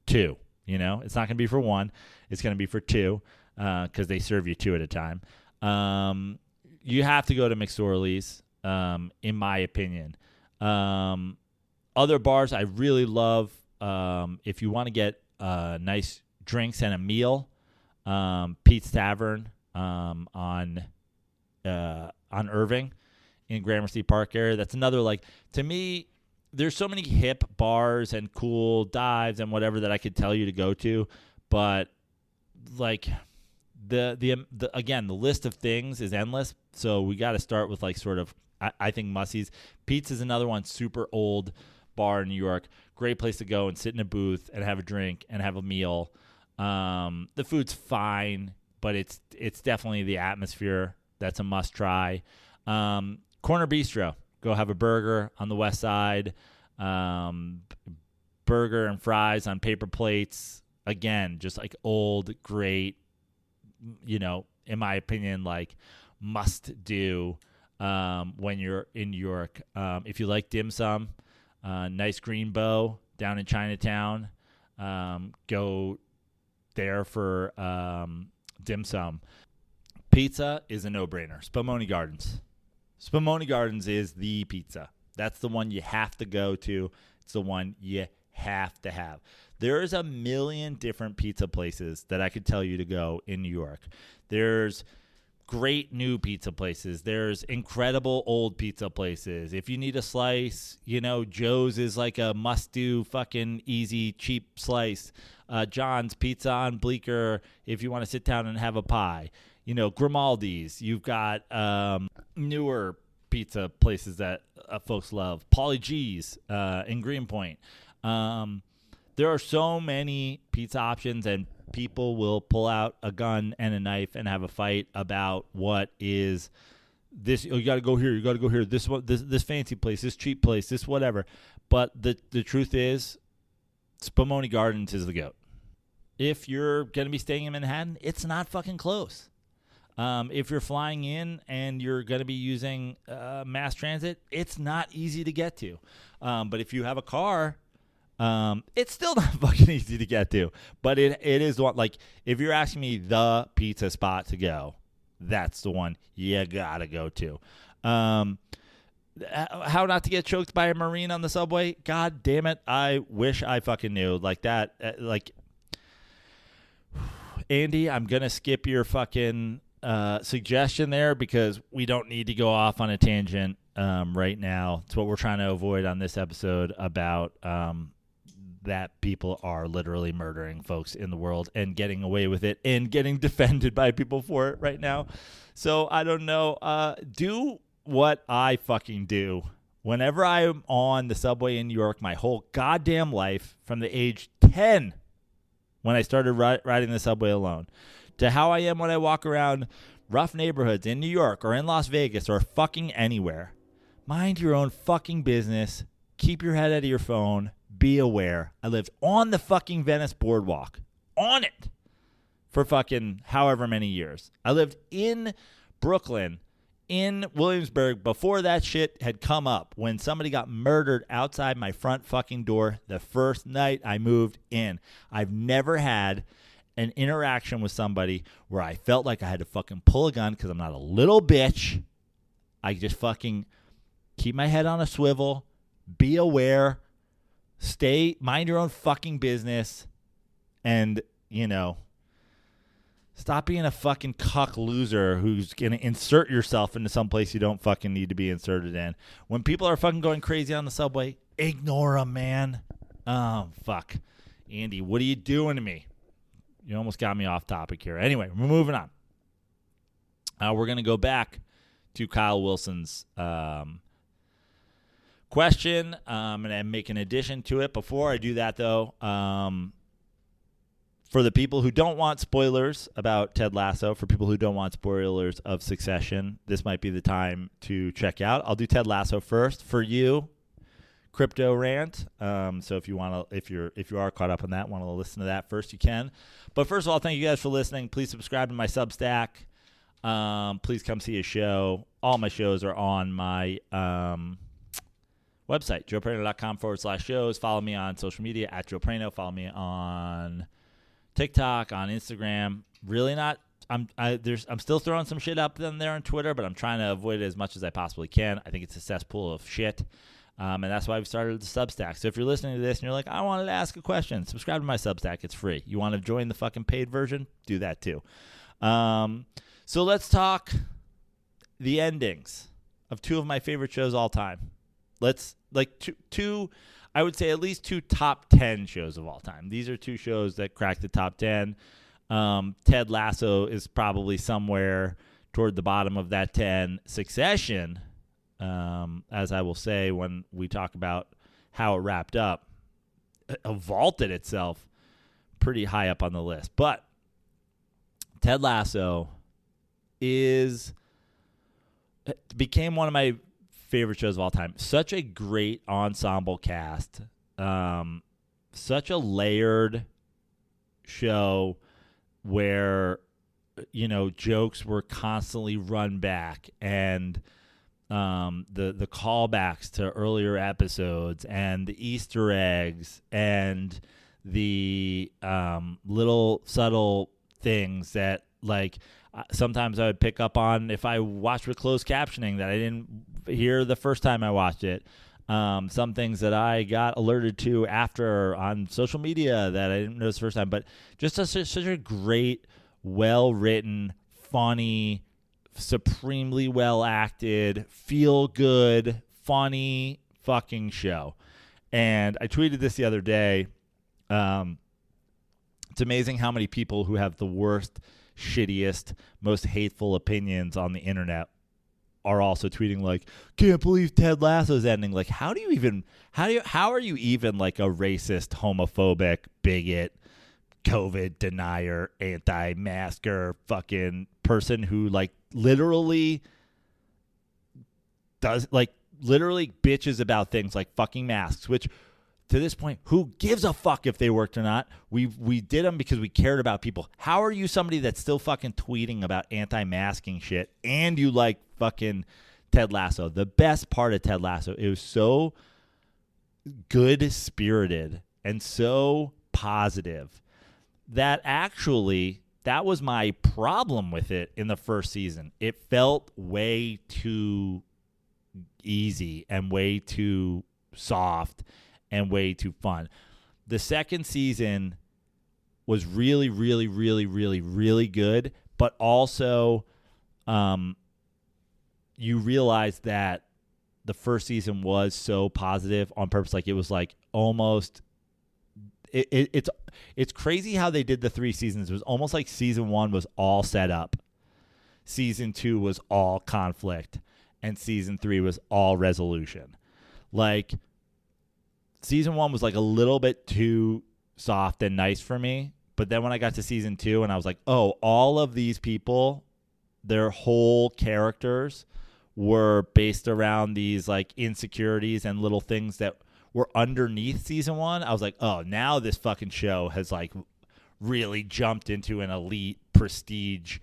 2. It's not going to be for 1. It's going to be for 2 because they serve you 2 at a time. You have to go to McSorley's, in my opinion. Other bars I really love, if you want to get nice drinks and a meal, Pete's Tavern on Irving in Gramercy Park area. That's another, like, to me, there's so many hip bars and cool dives and whatever that I could tell you to go to, but like the again, the list of things is endless. So we got to start with like sort of, I think Mussey's. Pete's is another one, super old bar in New York. Great place to go and sit in a booth and have a drink and have a meal. The food's fine, but it's definitely the atmosphere that's a must try. Corner Bistro. Go have a burger on the west side, burger and fries on paper plates. Again, just like old, great, in my opinion, like must do when you're in New York. If you like dim sum, nice Green Bow down in Chinatown. Go there for dim sum. Pizza is a no-brainer. Spumoni Gardens. Spumoni Gardens is the pizza. That's the one you have to go to. It's the one you have to have. There's a million different pizza places that I could tell you to go in New York. There's great new pizza places. There's incredible old pizza places. If you need a slice, Joe's is like a must-do, fucking easy, cheap slice. John's Pizza on Bleecker if you want to sit down and have a pie. Grimaldi's. You've got newer pizza places that folks love. Pauly G's in Greenpoint. There are so many pizza options, and people will pull out a gun and a knife and have a fight about what is this. Oh, you got to go here. You got to go here. This fancy place, this cheap place, this whatever. But the truth is, Spumoni Gardens is the GOAT. If you're going to be staying in Manhattan, it's not fucking close. If you're flying in and you're going to be using mass transit, it's not easy to get to. But if you have a car, it's still not fucking easy to get to. But it is one, like, if you're asking me the pizza spot to go, that's the one you got to go to. How not to get choked by a Marine on the subway? God damn it. I wish I fucking knew. Like that, Andy, I'm going to skip your fucking suggestion there because we don't need to go off on a tangent right now. It's what we're trying to avoid on this episode about that people are literally murdering folks in the world and getting away with it and getting defended by people for it right now. So I don't know. Do what I fucking do. Whenever I'm on the subway in New York, my whole goddamn life, from the age 10 when I started riding the subway alone, to how I am when I walk around rough neighborhoods in New York or in Las Vegas or fucking anywhere. Mind your own fucking business. Keep your head out of your phone. Be aware. I lived on the fucking Venice Boardwalk. On it. For fucking however many years. I lived in Brooklyn in Williamsburg before that shit had come up, when somebody got murdered outside my front fucking door the first night I moved in. I've never had an interaction with somebody where I felt like I had to fucking pull a gun because I'm not a little bitch. I just fucking keep my head on a swivel, be aware, mind your own fucking business, and, stop being a fucking cuck loser who's going to insert yourself into some place you don't fucking need to be inserted in. When people are fucking going crazy on the subway, ignore them, man. Oh, fuck. Andy, what are you doing to me? You almost got me off topic here. Anyway, we're moving on. We're going to go back to Kyle Wilson's question, and make an addition to it. Before I do that, though, for the people who don't want spoilers about Ted Lasso, for people who don't want spoilers of Succession, this might be the time to check out. I'll do Ted Lasso first for you. Crypto rant. So if you are caught up on that, want to listen to that first, you can. But first of all, thank you guys for listening. Please subscribe to my Substack. Please come see a show. All my shows are on my website, joeprano.com/shows. Follow me on social media at Joe Prano. Follow me on TikTok, on Instagram. Really not. I'm still throwing some shit up there on Twitter, but I'm trying to avoid it as much as I possibly can. I think it's a cesspool of shit. And that's why we started the Substack. So if you're listening to this and you're like, I wanted to ask a question, subscribe to my Substack. It's free. You want to join the fucking paid version? Do that too. So let's talk the endings of two of my favorite shows all time. Two, I would say at least two top 10 shows of all time. These are two shows that cracked the top 10. Ted Lasso is probably somewhere toward the bottom of that 10. Succession, as I will say when we talk about how it wrapped up, vaulted itself pretty high up on the list. But Ted Lasso became one of my favorite shows of all time. Such a great ensemble cast. Such a layered show where, jokes were constantly run back, and the callbacks to earlier episodes, and the Easter eggs, and the little subtle things that, sometimes I would pick up on if I watched with closed captioning that I didn't hear the first time I watched it. Some things that I got alerted to after on social media that I didn't notice the first time. But just such a great, well-written, funny, supremely well-acted, feel-good, funny fucking show. And I tweeted this the other day. It's amazing how many people who have the worst, shittiest, most hateful opinions on the internet are also tweeting can't believe Ted Lasso's ending. How are you even a racist, homophobic, bigot, COVID denier, anti-masker fucking person who literally bitches about things like fucking masks, which to this point, who gives a fuck if they worked or not? We did them because we cared about people. How are you somebody that's still fucking tweeting about anti-masking shit and you like fucking Ted Lasso? The best part of Ted Lasso, it was so good-spirited and so positive that actually that was my problem with it in the first season. It felt way too easy and way too soft and way too fun. The second season was really, really, really, really, really good, but also you realize that the first season was so positive on purpose. It was almost it's crazy how they did the 3 seasons. It was almost like season 1 was all set up, season 2 was all conflict, and season 3 was all resolution. Season 1 was a little bit too soft and nice for me. But then when I got to season 2 and I was like, oh, all of these people, their whole characters were based around these insecurities and little things that were underneath season 1. I was like, oh, now this fucking show has really jumped into an elite prestige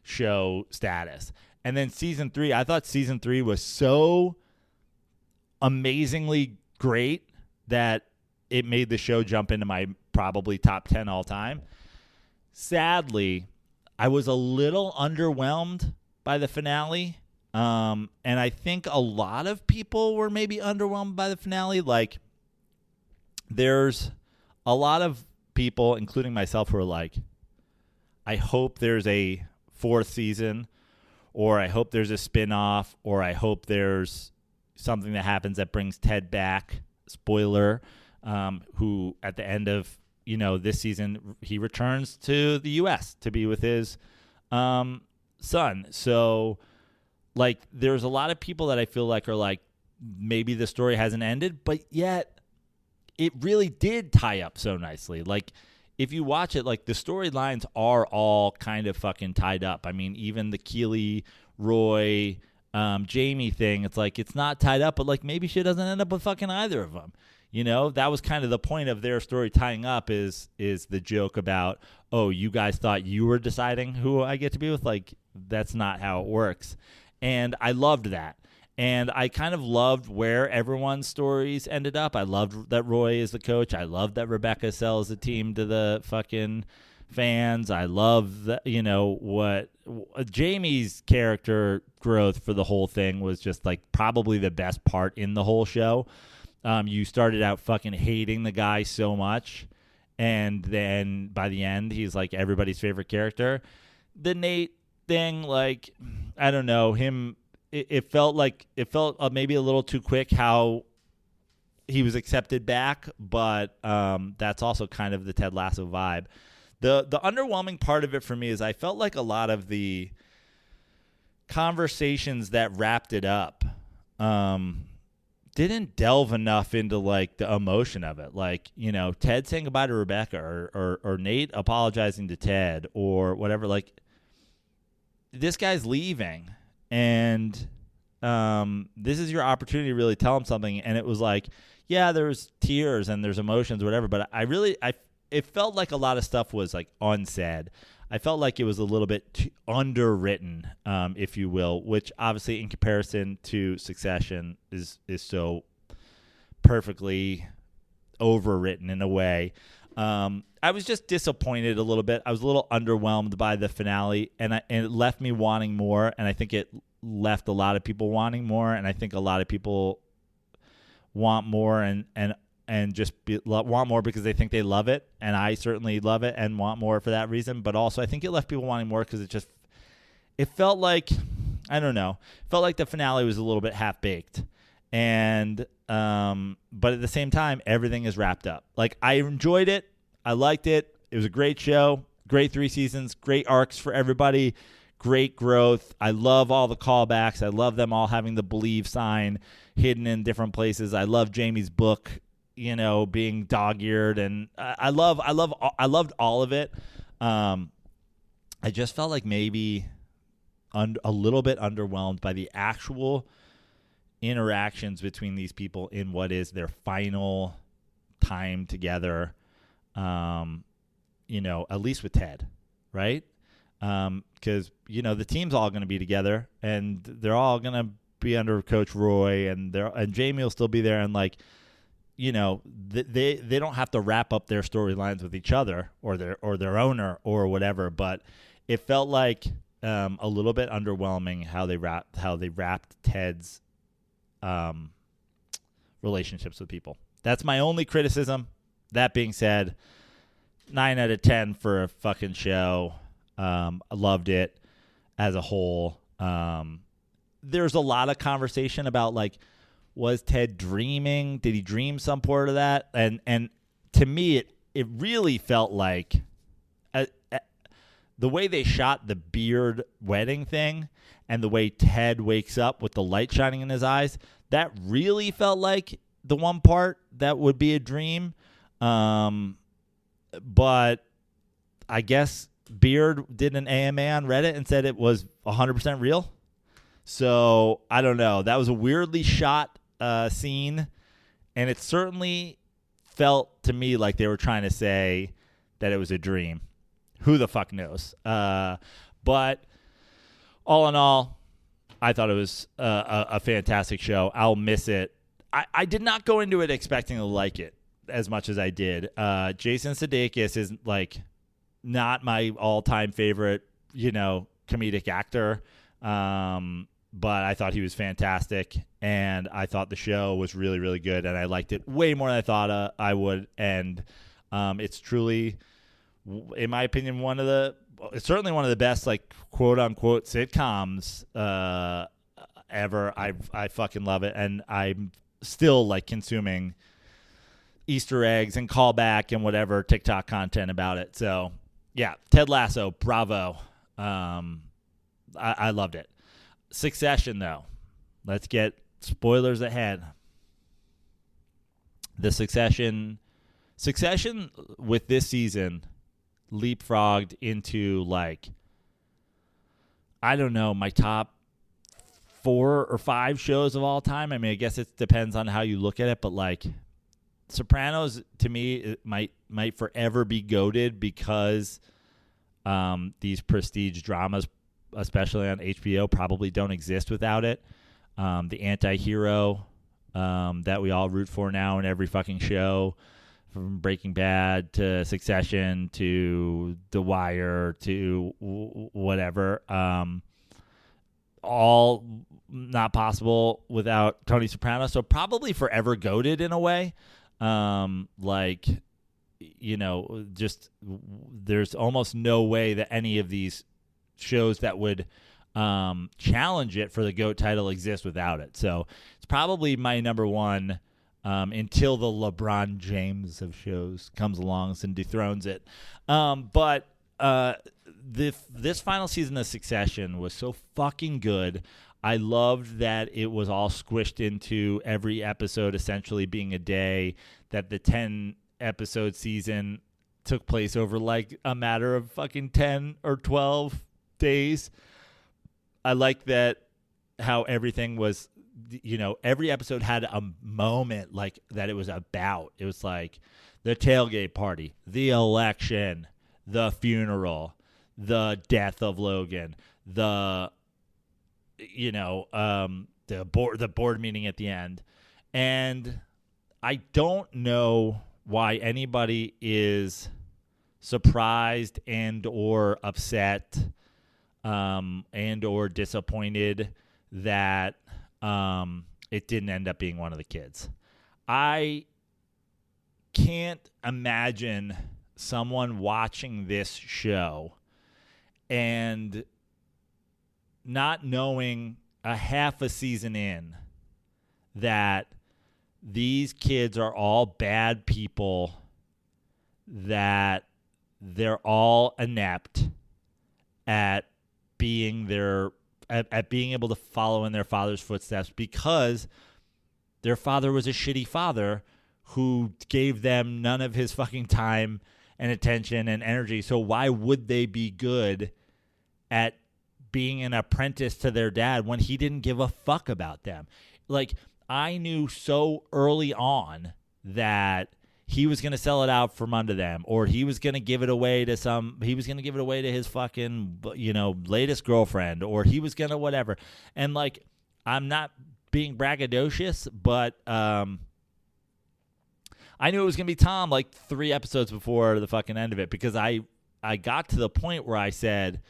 show status. And then season 3, I thought season 3 was so amazingly great that it made the show jump into my probably top 10 all time. Sadly, I was a little underwhelmed by the finale. And I think a lot of people were maybe underwhelmed by the finale. Like, there's a lot of people, including myself, who are like, I hope there's a 4th season, or I hope there's a spinoff, or I hope there's something that happens that brings Ted back. Spoiler, who at the end of this season, he returns to the U.S. to be with his son. So, like, there's a lot of people that I feel like are like, maybe the story hasn't ended, but yet it really did tie up so nicely. Like, if you watch it, like, the storylines are all kind of fucking tied up. I mean, even the Keely, Roy, Jamie thing, it's like, it's not tied up, but like, maybe she doesn't end up with fucking either of them. That was kind of the point of their story tying up, is the joke about, oh, you guys thought you were deciding who I get to be with? Like, that's not how it works. And I loved that. And I kind of loved where everyone's stories ended up. I loved that Roy is the coach. I loved that Rebecca sells the team to the fucking fans. I love that, what Jamie's character growth for the whole thing was just like probably the best part in the whole show. You started out fucking hating the guy so much, and then by the end, he's like everybody's favorite character. The Nate thing, like, I don't know, him. It felt maybe a little too quick how he was accepted back, but that's also kind of the Ted Lasso vibe. The underwhelming part of it for me is I felt like a lot of the conversations that wrapped it up didn't delve enough into like the emotion of it. Like, Ted saying goodbye to Rebecca, or Nate apologizing to Ted, or whatever. Like, this guy's leaving, and this is your opportunity to really tell him something. And it was like, yeah, there's tears and there's emotions or whatever, but it felt like a lot of stuff was like unsaid. I felt like it was a little bit underwritten, if you will, which obviously in comparison to Succession is so perfectly overwritten in a way. I was just disappointed a little bit. I was a little underwhelmed by the finale, and it left me wanting more, and I think it left a lot of people wanting more, and I think a lot of people want more and just want more because they think they love it, and I certainly love it and want more for that reason. But also, I think it left people wanting more because it felt like, I don't know, felt like the finale was a little bit half-baked. And but at the same time, everything is wrapped up. Like, I enjoyed it. I liked it. It was a great show. Great 3 seasons. Great arcs for everybody. Great growth. I love all the callbacks. I love them all having the believe sign hidden in different places. I love Jamie's book, being dog-eared, and I loved all of it. I just felt like maybe a little bit underwhelmed by the actual interactions between these people in what is their final time together. At least with Ted, right? Because the team's all going to be together, and they're all going to be under Coach Roy, and Jamie will still be there, and like, they don't have to wrap up their storylines with each other or their owner or whatever. But it felt like a little bit underwhelming how they wrapped Ted's relationships with people. That's my only criticism. That being said, 9 out of 10 for a fucking show. I loved it as a whole. There's a lot of conversation about, like, was Ted dreaming? Did he dream some part of that? And to me, it really felt like the way they shot the beard wedding thing and the way Ted wakes up with the light shining in his eyes, that really felt like the one part that would be a dream. But I guess Beard did an AMA on Reddit and said it was 100% real. So I don't know. That was a weirdly shot scene, and it certainly felt to me like they were trying to say that it was a dream. Who the fuck knows? But all in all, I thought it was a fantastic show. I'll miss it. I did not go into it expecting to like it as much as I did. Jason Sudeikis is like not my all-time favorite, comedic actor. But I thought he was fantastic, and I thought the show was really, really good, and I liked it way more than I thought I would. And it's truly, in my opinion, it's certainly one of the best, like, quote-unquote sitcoms ever. I fucking love it, and I'm still, like, consuming Easter eggs and callback and whatever TikTok content about it. So, yeah, Ted Lasso, bravo. I loved it. Succession, though. Let's get spoilers ahead. The Succession with this season leapfrogged into, like, I don't know, my top 4 or 5 shows of all time. I mean, I guess it depends on how you look at it, but, like, Sopranos, to me, it might forever be goated because these prestige dramas, especially on HBO, probably don't exist without it. The anti-hero that we all root for now in every fucking show, from Breaking Bad to Succession to The Wire to whatever, all not possible without Tony Soprano. So probably forever goated in a way. Just there's almost no way that any of these shows that would challenge it for the GOAT title exist without it. So it's probably my number one until the LeBron James of shows comes along and dethrones it. But this final season of Succession was so fucking good. I loved that it was all squished into every episode essentially being a day, that the 10-episode season took place over like a matter of fucking 10 or 12 days. I like that how everything was, every episode had a moment like that it was about. It was like the tailgate party, the election, the funeral, the death of Logan, the board meeting at the end. And I don't know why anybody is surprised and or upset and or disappointed that it didn't end up being one of the kids. I can't imagine someone watching this show and not knowing a half a season in that these kids are all bad people, that they're all inept at being being able to follow in their father's footsteps because their father was a shitty father who gave them none of his fucking time and attention and energy. So why would they be good at being an apprentice to their dad when he didn't give a fuck about them? Like, I knew so early on that he was going to sell it out from under them, or he was going to give it away to his fucking, latest girlfriend, or he was going to whatever. And, like, I'm not being braggadocious, but I knew it was going to be Tom like 3 episodes before the fucking end of it, because I got to the point where I said,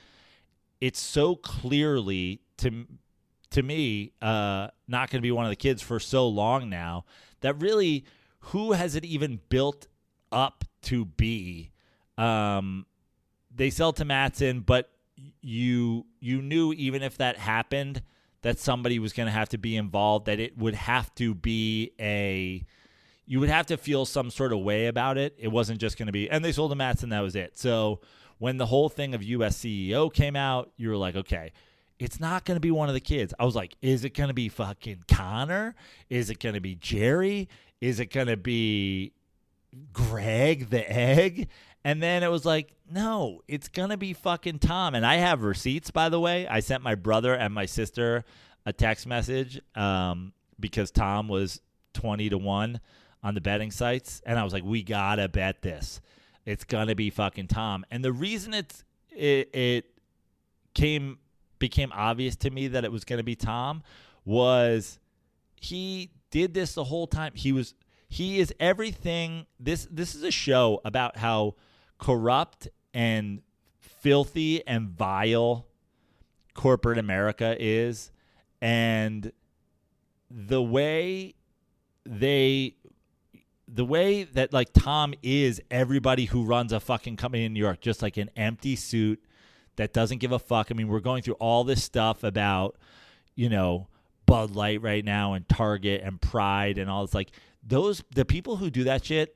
it's so clearly to me not going to be one of the kids for so long now that really, who has it even built up to be? They sell to Mattson, but you knew even if that happened that somebody was going to have to be involved, that it would have to be you would have to feel some sort of way about it. It wasn't just going to be, and they sold to Mattson, that was it. So when the whole thing of US CEO came out, you were like, okay, it's not going to be one of the kids. I was like, is it going to be fucking Connor? Is it going to be Jerry? Is it going to be Greg the Egg? And then it was like, no, it's going to be fucking Tom. And I have receipts, by the way. I sent my brother and my sister a text message because Tom was 20-1 on the betting sites. And I was like, we got to bet this. It's going to be fucking Tom. And the reason it came became obvious to me that it was going to be Tom was he did this the whole time. He is everything. This is a show about how corrupt and filthy and vile corporate America is, and the way that like Tom is everybody who runs a fucking company in New York, just like an empty suit that doesn't give a fuck. I mean, we're going through all this stuff about, Bud Light right now and Target and Pride and all this. Like the people who do that shit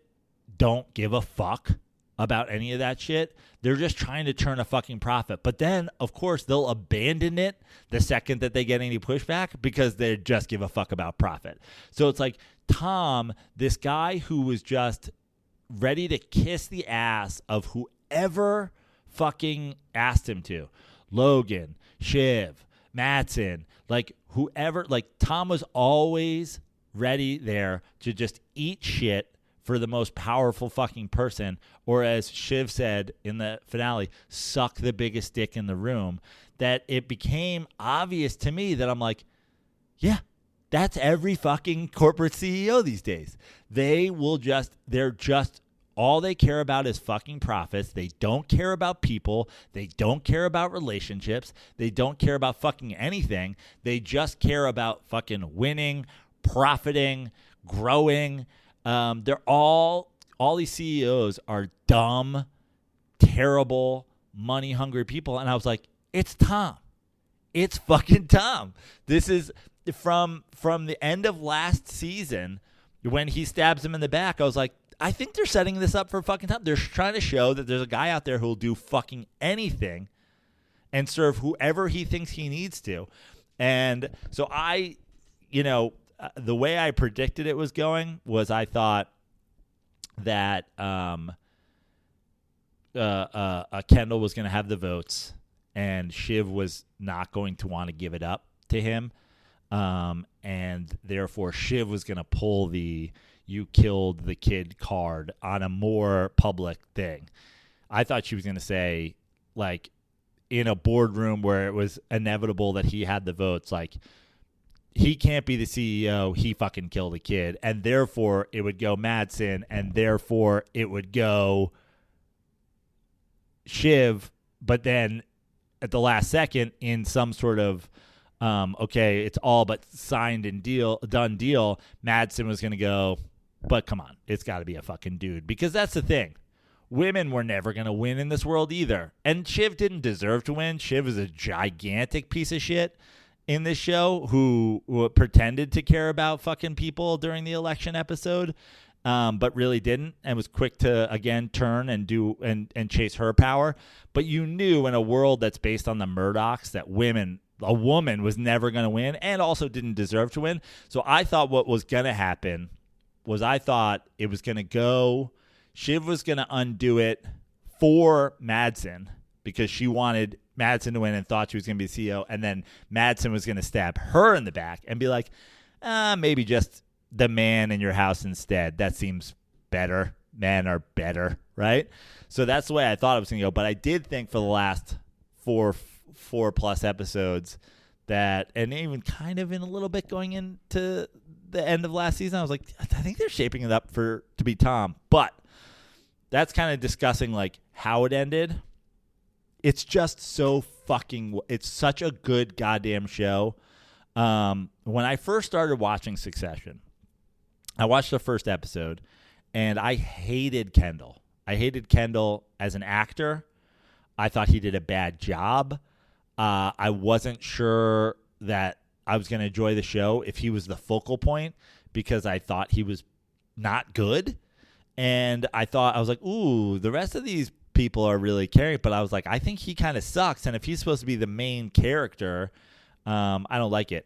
don't give a fuck about any of that shit. They're just trying to turn a fucking profit. But then, of course, they'll abandon it the second that they get any pushback because they just give a fuck about profit. So it's like Tom, this guy who was just ready to kiss the ass of whoever fucking asked him to. Logan, Shiv, Mattson, like whoever, like Tom was always ready there to just eat shit for the most powerful fucking person, or as Shiv said in the finale, suck the biggest dick in the room, that it became obvious to me that I'm like, yeah, that's every fucking corporate CEO these days. They're just, all they care about is fucking profits. They don't care about people. They don't care about relationships. They don't care about fucking anything. They just care about fucking winning, profiting, growing. They're all these CEOs are dumb, terrible, money-hungry people. And I was like, it's Tom. It's fucking Tom. This is from the end of last season when he stabs him in the back. I was like, I think they're setting this up for fucking Tom. They're trying to show that there's a guy out there who will do fucking anything and serve whoever he thinks he needs to. And so the way I predicted it was going was I thought that Kendall was going to have the votes and Shiv was not going to want to give it up to him. And therefore Shiv was going to pull the "you killed the kid" card on a more public thing. I thought she was going to say, like, in a boardroom where it was inevitable that he had the votes, like, he can't be the CEO, he fucking killed a kid, and therefore it would go Mattson, and therefore it would go Shiv, but then at the last second in some sort of okay, it's all but signed and done deal, Mattson was going to go, but come on, it's got to be a fucking dude. Because that's the thing. Women were never going to win in this world either. And Shiv didn't deserve to win. Shiv is a gigantic piece of shit in this show who pretended to care about fucking people during the election episode, but really didn't, and was quick to, again, turn and do and chase her power. But you knew in a world that's based on the Murdochs that a woman was never going to win and also didn't deserve to win. So I thought what was going to happen was I thought it was going to go, Shiv was going to undo it for Mattson because she wanted Mattson to win and thought she was going to be the CEO, and then Mattson was going to stab her in the back and be like, maybe just the man in your house instead. That seems better. Men are better, right? So that's the way I thought it was going to go. But I did think for the last four plus episodes that, and even kind of in a little bit going into the end of last season, I was like, I think they're shaping it up to be Tom. But that's kind of discussing like how it ended. It's just it's such a good goddamn show. When I first started watching Succession, I watched the first episode and I hated Kendall. I hated Kendall as an actor. I thought he did a bad job. I wasn't sure that I was going to enjoy the show if he was the focal point because I thought he was not good. And I was like, ooh, the rest of these people are really caring. But I was like, I think he kind of sucks. And if he's supposed to be the main character, I don't like it.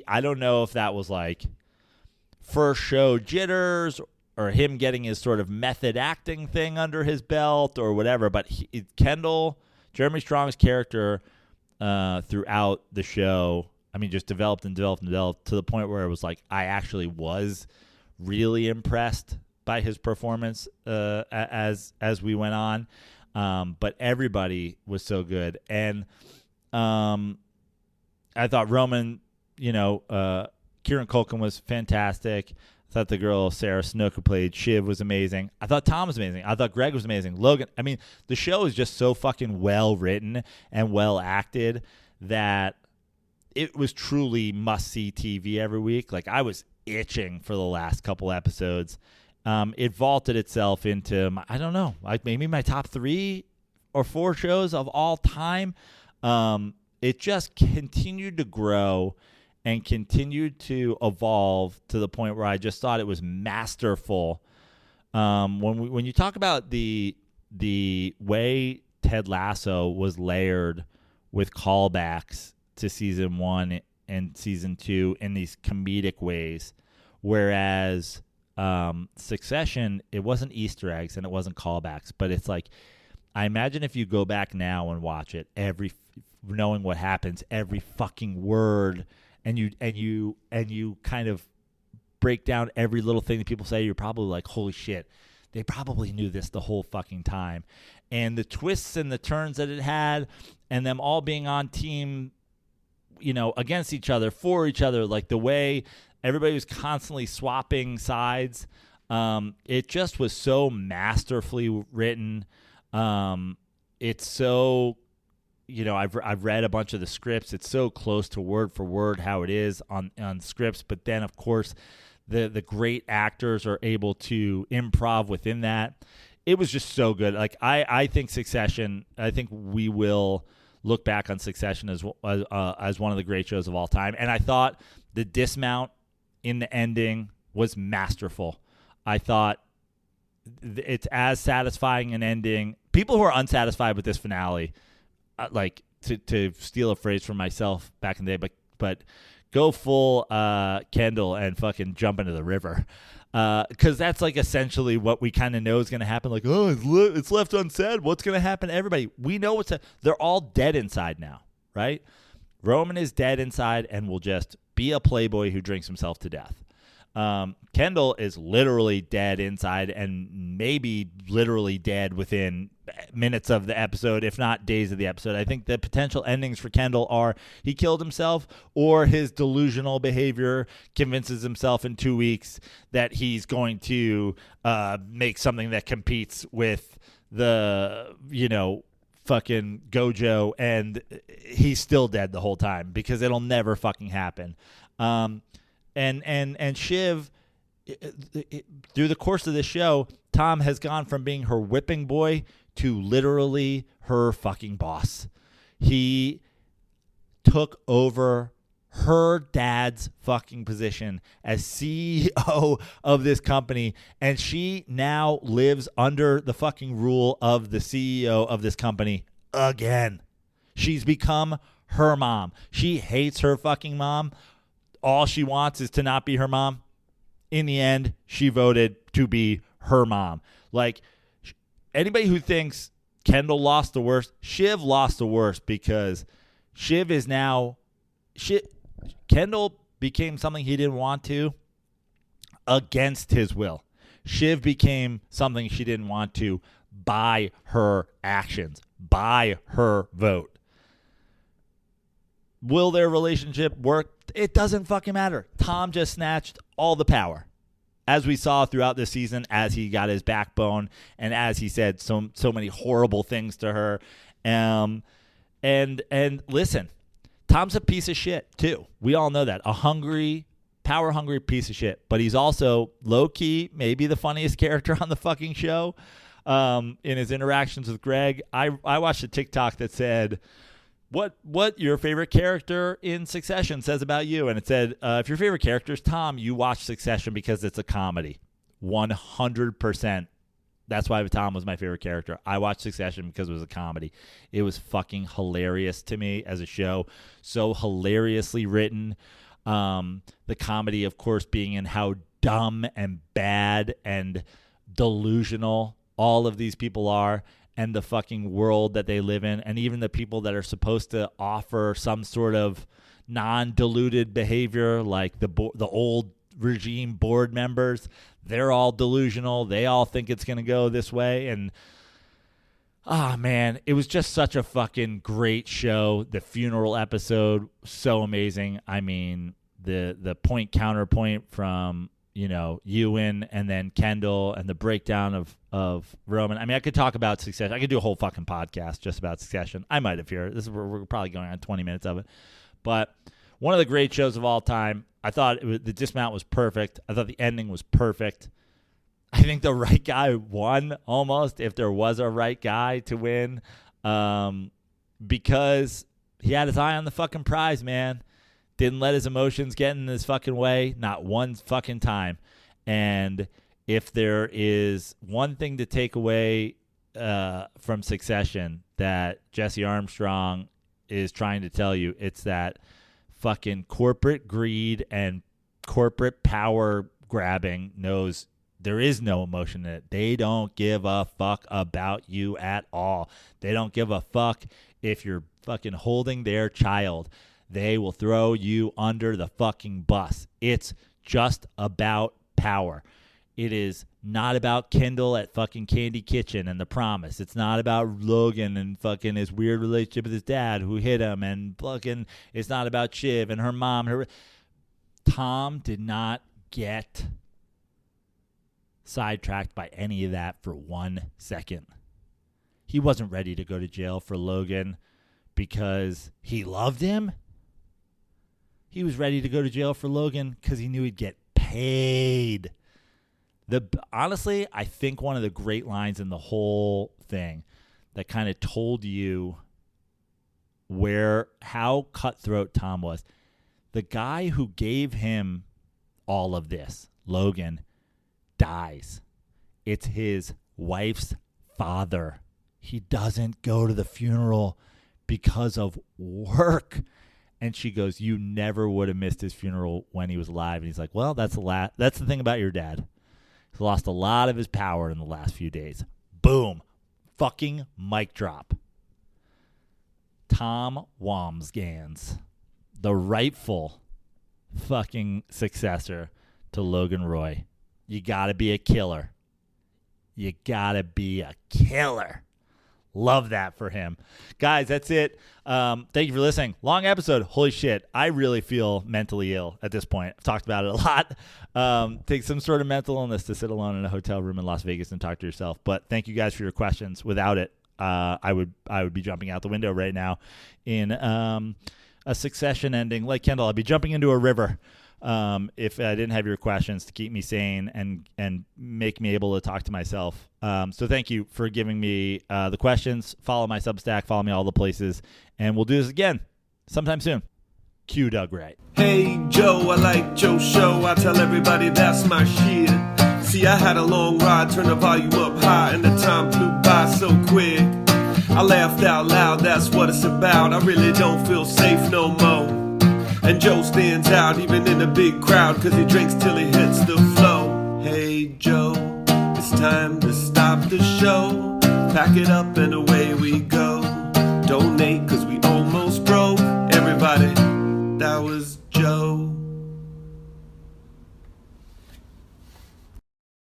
I don't know if that was like first show jitters or him getting his sort of method acting thing under his belt or whatever. But Kendall, Jeremy Strong's character throughout the show, I mean, just developed and developed and developed to the point where it was like I actually was really impressed by his performance as we went on. But everybody was so good. And I thought Roman, Kieran Culkin was fantastic. I thought the girl Sarah Snook who played Shiv was amazing. I thought Tom was amazing. I thought Greg was amazing. Logan, I mean, the show is just so fucking well written and well acted that it was truly must-see TV every week. Like, I was itching for the last couple episodes. It vaulted itself into, I don't know, like maybe my top 3 or 4 shows of all time. It just continued to grow and continued to evolve to the point where I just thought it was masterful. When you talk about the way Ted Lasso was layered with callbacks to season 1 and season 2 in these comedic ways, whereas Succession, it wasn't Easter eggs and it wasn't callbacks, but it's like, I imagine if you go back now and watch it, knowing what happens, every fucking word, and you kind of break down every little thing that people say, you're probably like, holy shit, they probably knew this the whole fucking time. And the twists and the turns that it had, and them all being on team, against each other, for each other, like the way everybody was constantly swapping sides. It just was so masterfully written. It's so, I've read a bunch of the scripts. It's so close to word for word how it is on scripts. But then, of course, the great actors are able to improv within that. It was just so good. Like, I think Succession, I think we will look back on Succession as one of the great shows of all time. And I thought the dismount in the ending was masterful. I thought it's as satisfying an ending. People who are unsatisfied with this finale, like to steal a phrase from myself back in the day, but go full Kendall and fucking jump into the river. Because that's like essentially what we kind of know is going to happen. Like, oh, it's left unsaid. What's going to happen to everybody? We know they're all dead inside now, right? Roman is dead inside and will just be a playboy who drinks himself to death. Kendall is literally dead inside and maybe literally dead within minutes of the episode, if not days of the episode. I think the potential endings for Kendall are he killed himself or his delusional behavior convinces himself in 2 weeks that he's going to make something that competes with the, fucking Gojo, and he's still dead the whole time because it'll never fucking happen. And Shiv, through the course of this show, Tom has gone from being her whipping boy to literally her fucking boss. He took over her dad's fucking position as CEO of this company, and she now lives under the fucking rule of the CEO of this company again. She's become her mom. She hates her fucking mom. All she wants is to not be her mom. In the end, she voted to be her mom. Like, anybody who thinks Kendall lost the worst, Shiv lost the worst, because Shiv is now... Kendall became something he didn't want to against his will. Shiv became something she didn't want to by her actions, by her vote. Will their relationship work? It doesn't fucking matter. Tom just snatched all the power, as we saw throughout the season, as he got his backbone and as he said so many horrible things to her. And listen, Tom's a piece of shit too. We all know that. A hungry, power-hungry piece of shit. But he's also low-key, maybe the funniest character on the fucking show. In his interactions with Greg, I watched a TikTok that said, what your favorite character in Succession says about you. And it said, if your favorite character is Tom, you watch Succession because it's a comedy. 100%. That's why Tom was my favorite character. I watched Succession because it was a comedy. It was fucking hilarious to me as a show. So hilariously written. The comedy, of course, being in how dumb and bad and delusional all of these people are, and the fucking world that they live in, and even the people that are supposed to offer some sort of non-diluted behavior, like the old regime board members. They're all delusional. They all think it's going to go this way. And Ah, man, it was just such a fucking great show. The funeral episode, so amazing. I mean, the point counterpoint from, Ewan and then Kendall and the breakdown of Roman. I mean, I could talk about Succession. I could do a whole fucking podcast just about Succession. I might have here. We're probably going on 20 minutes of it. But one of the great shows of all time. I thought the dismount was perfect. I thought the ending was perfect. I think the right guy won almost, if there was a right guy to win, because he had his eye on the fucking prize, man. Didn't let his emotions get in his fucking way, not one fucking time. And if there is one thing to take away from Succession that Jesse Armstrong is trying to tell you, it's that fucking corporate greed and corporate power grabbing knows there is no emotion in it. They don't give a fuck about you at all. They don't give a fuck if you're fucking holding their child. They will throw you under the fucking bus. It's just about power. It is not about Kendall at fucking Candy Kitchen and The Promise. It's not about Logan and fucking his weird relationship with his dad who hit him, and fucking it's not about Shiv and her mom. Tom did not get sidetracked by any of that for 1 second. He wasn't ready to go to jail for Logan because he loved him. He was ready to go to jail for Logan because he knew he'd get paid. Honestly, I think one of the great lines in the whole thing that kind of told you how cutthroat Tom was. The guy who gave him all of this, Logan, dies. It's his wife's father. He doesn't go to the funeral because of work. And she goes, you never would have missed his funeral when he was alive. And he's like, well, that's the thing about your dad. He's lost a lot of his power in the last few days. Boom. Fucking mic drop. Tom Wambsgans, the rightful fucking successor to Logan Roy. You gotta be a killer. You gotta be a killer. Love that for him. Guys, that's it. Thank you for listening. Long episode. Holy shit. I really feel mentally ill at this point. I've talked about it a lot. Take some sort of mental illness to sit alone in a hotel room in Las Vegas and talk to yourself. But thank you guys for your questions. Without it, I would be jumping out the window right now in a Succession ending like Kendall. I'd be jumping into a river if I didn't have your questions to keep me sane and make me able to talk to myself. So thank you for giving me the questions. Follow my Substack. Follow me all the places. And we'll do this again sometime soon. Cue Doug Wright. Hey Joe, I like Joe's show. I tell everybody that's my shit. See, I had a long ride, turn the volume up high, and the time flew by so quick. I laughed out loud, that's what it's about. I really don't feel safe no more. And Joe stands out even in a big crowd, cause he drinks till he hits the flow. Hey Joe, it's time to stop the show. Pack it up and away we go. Donate cause we almost broke. Everybody, that was Joe.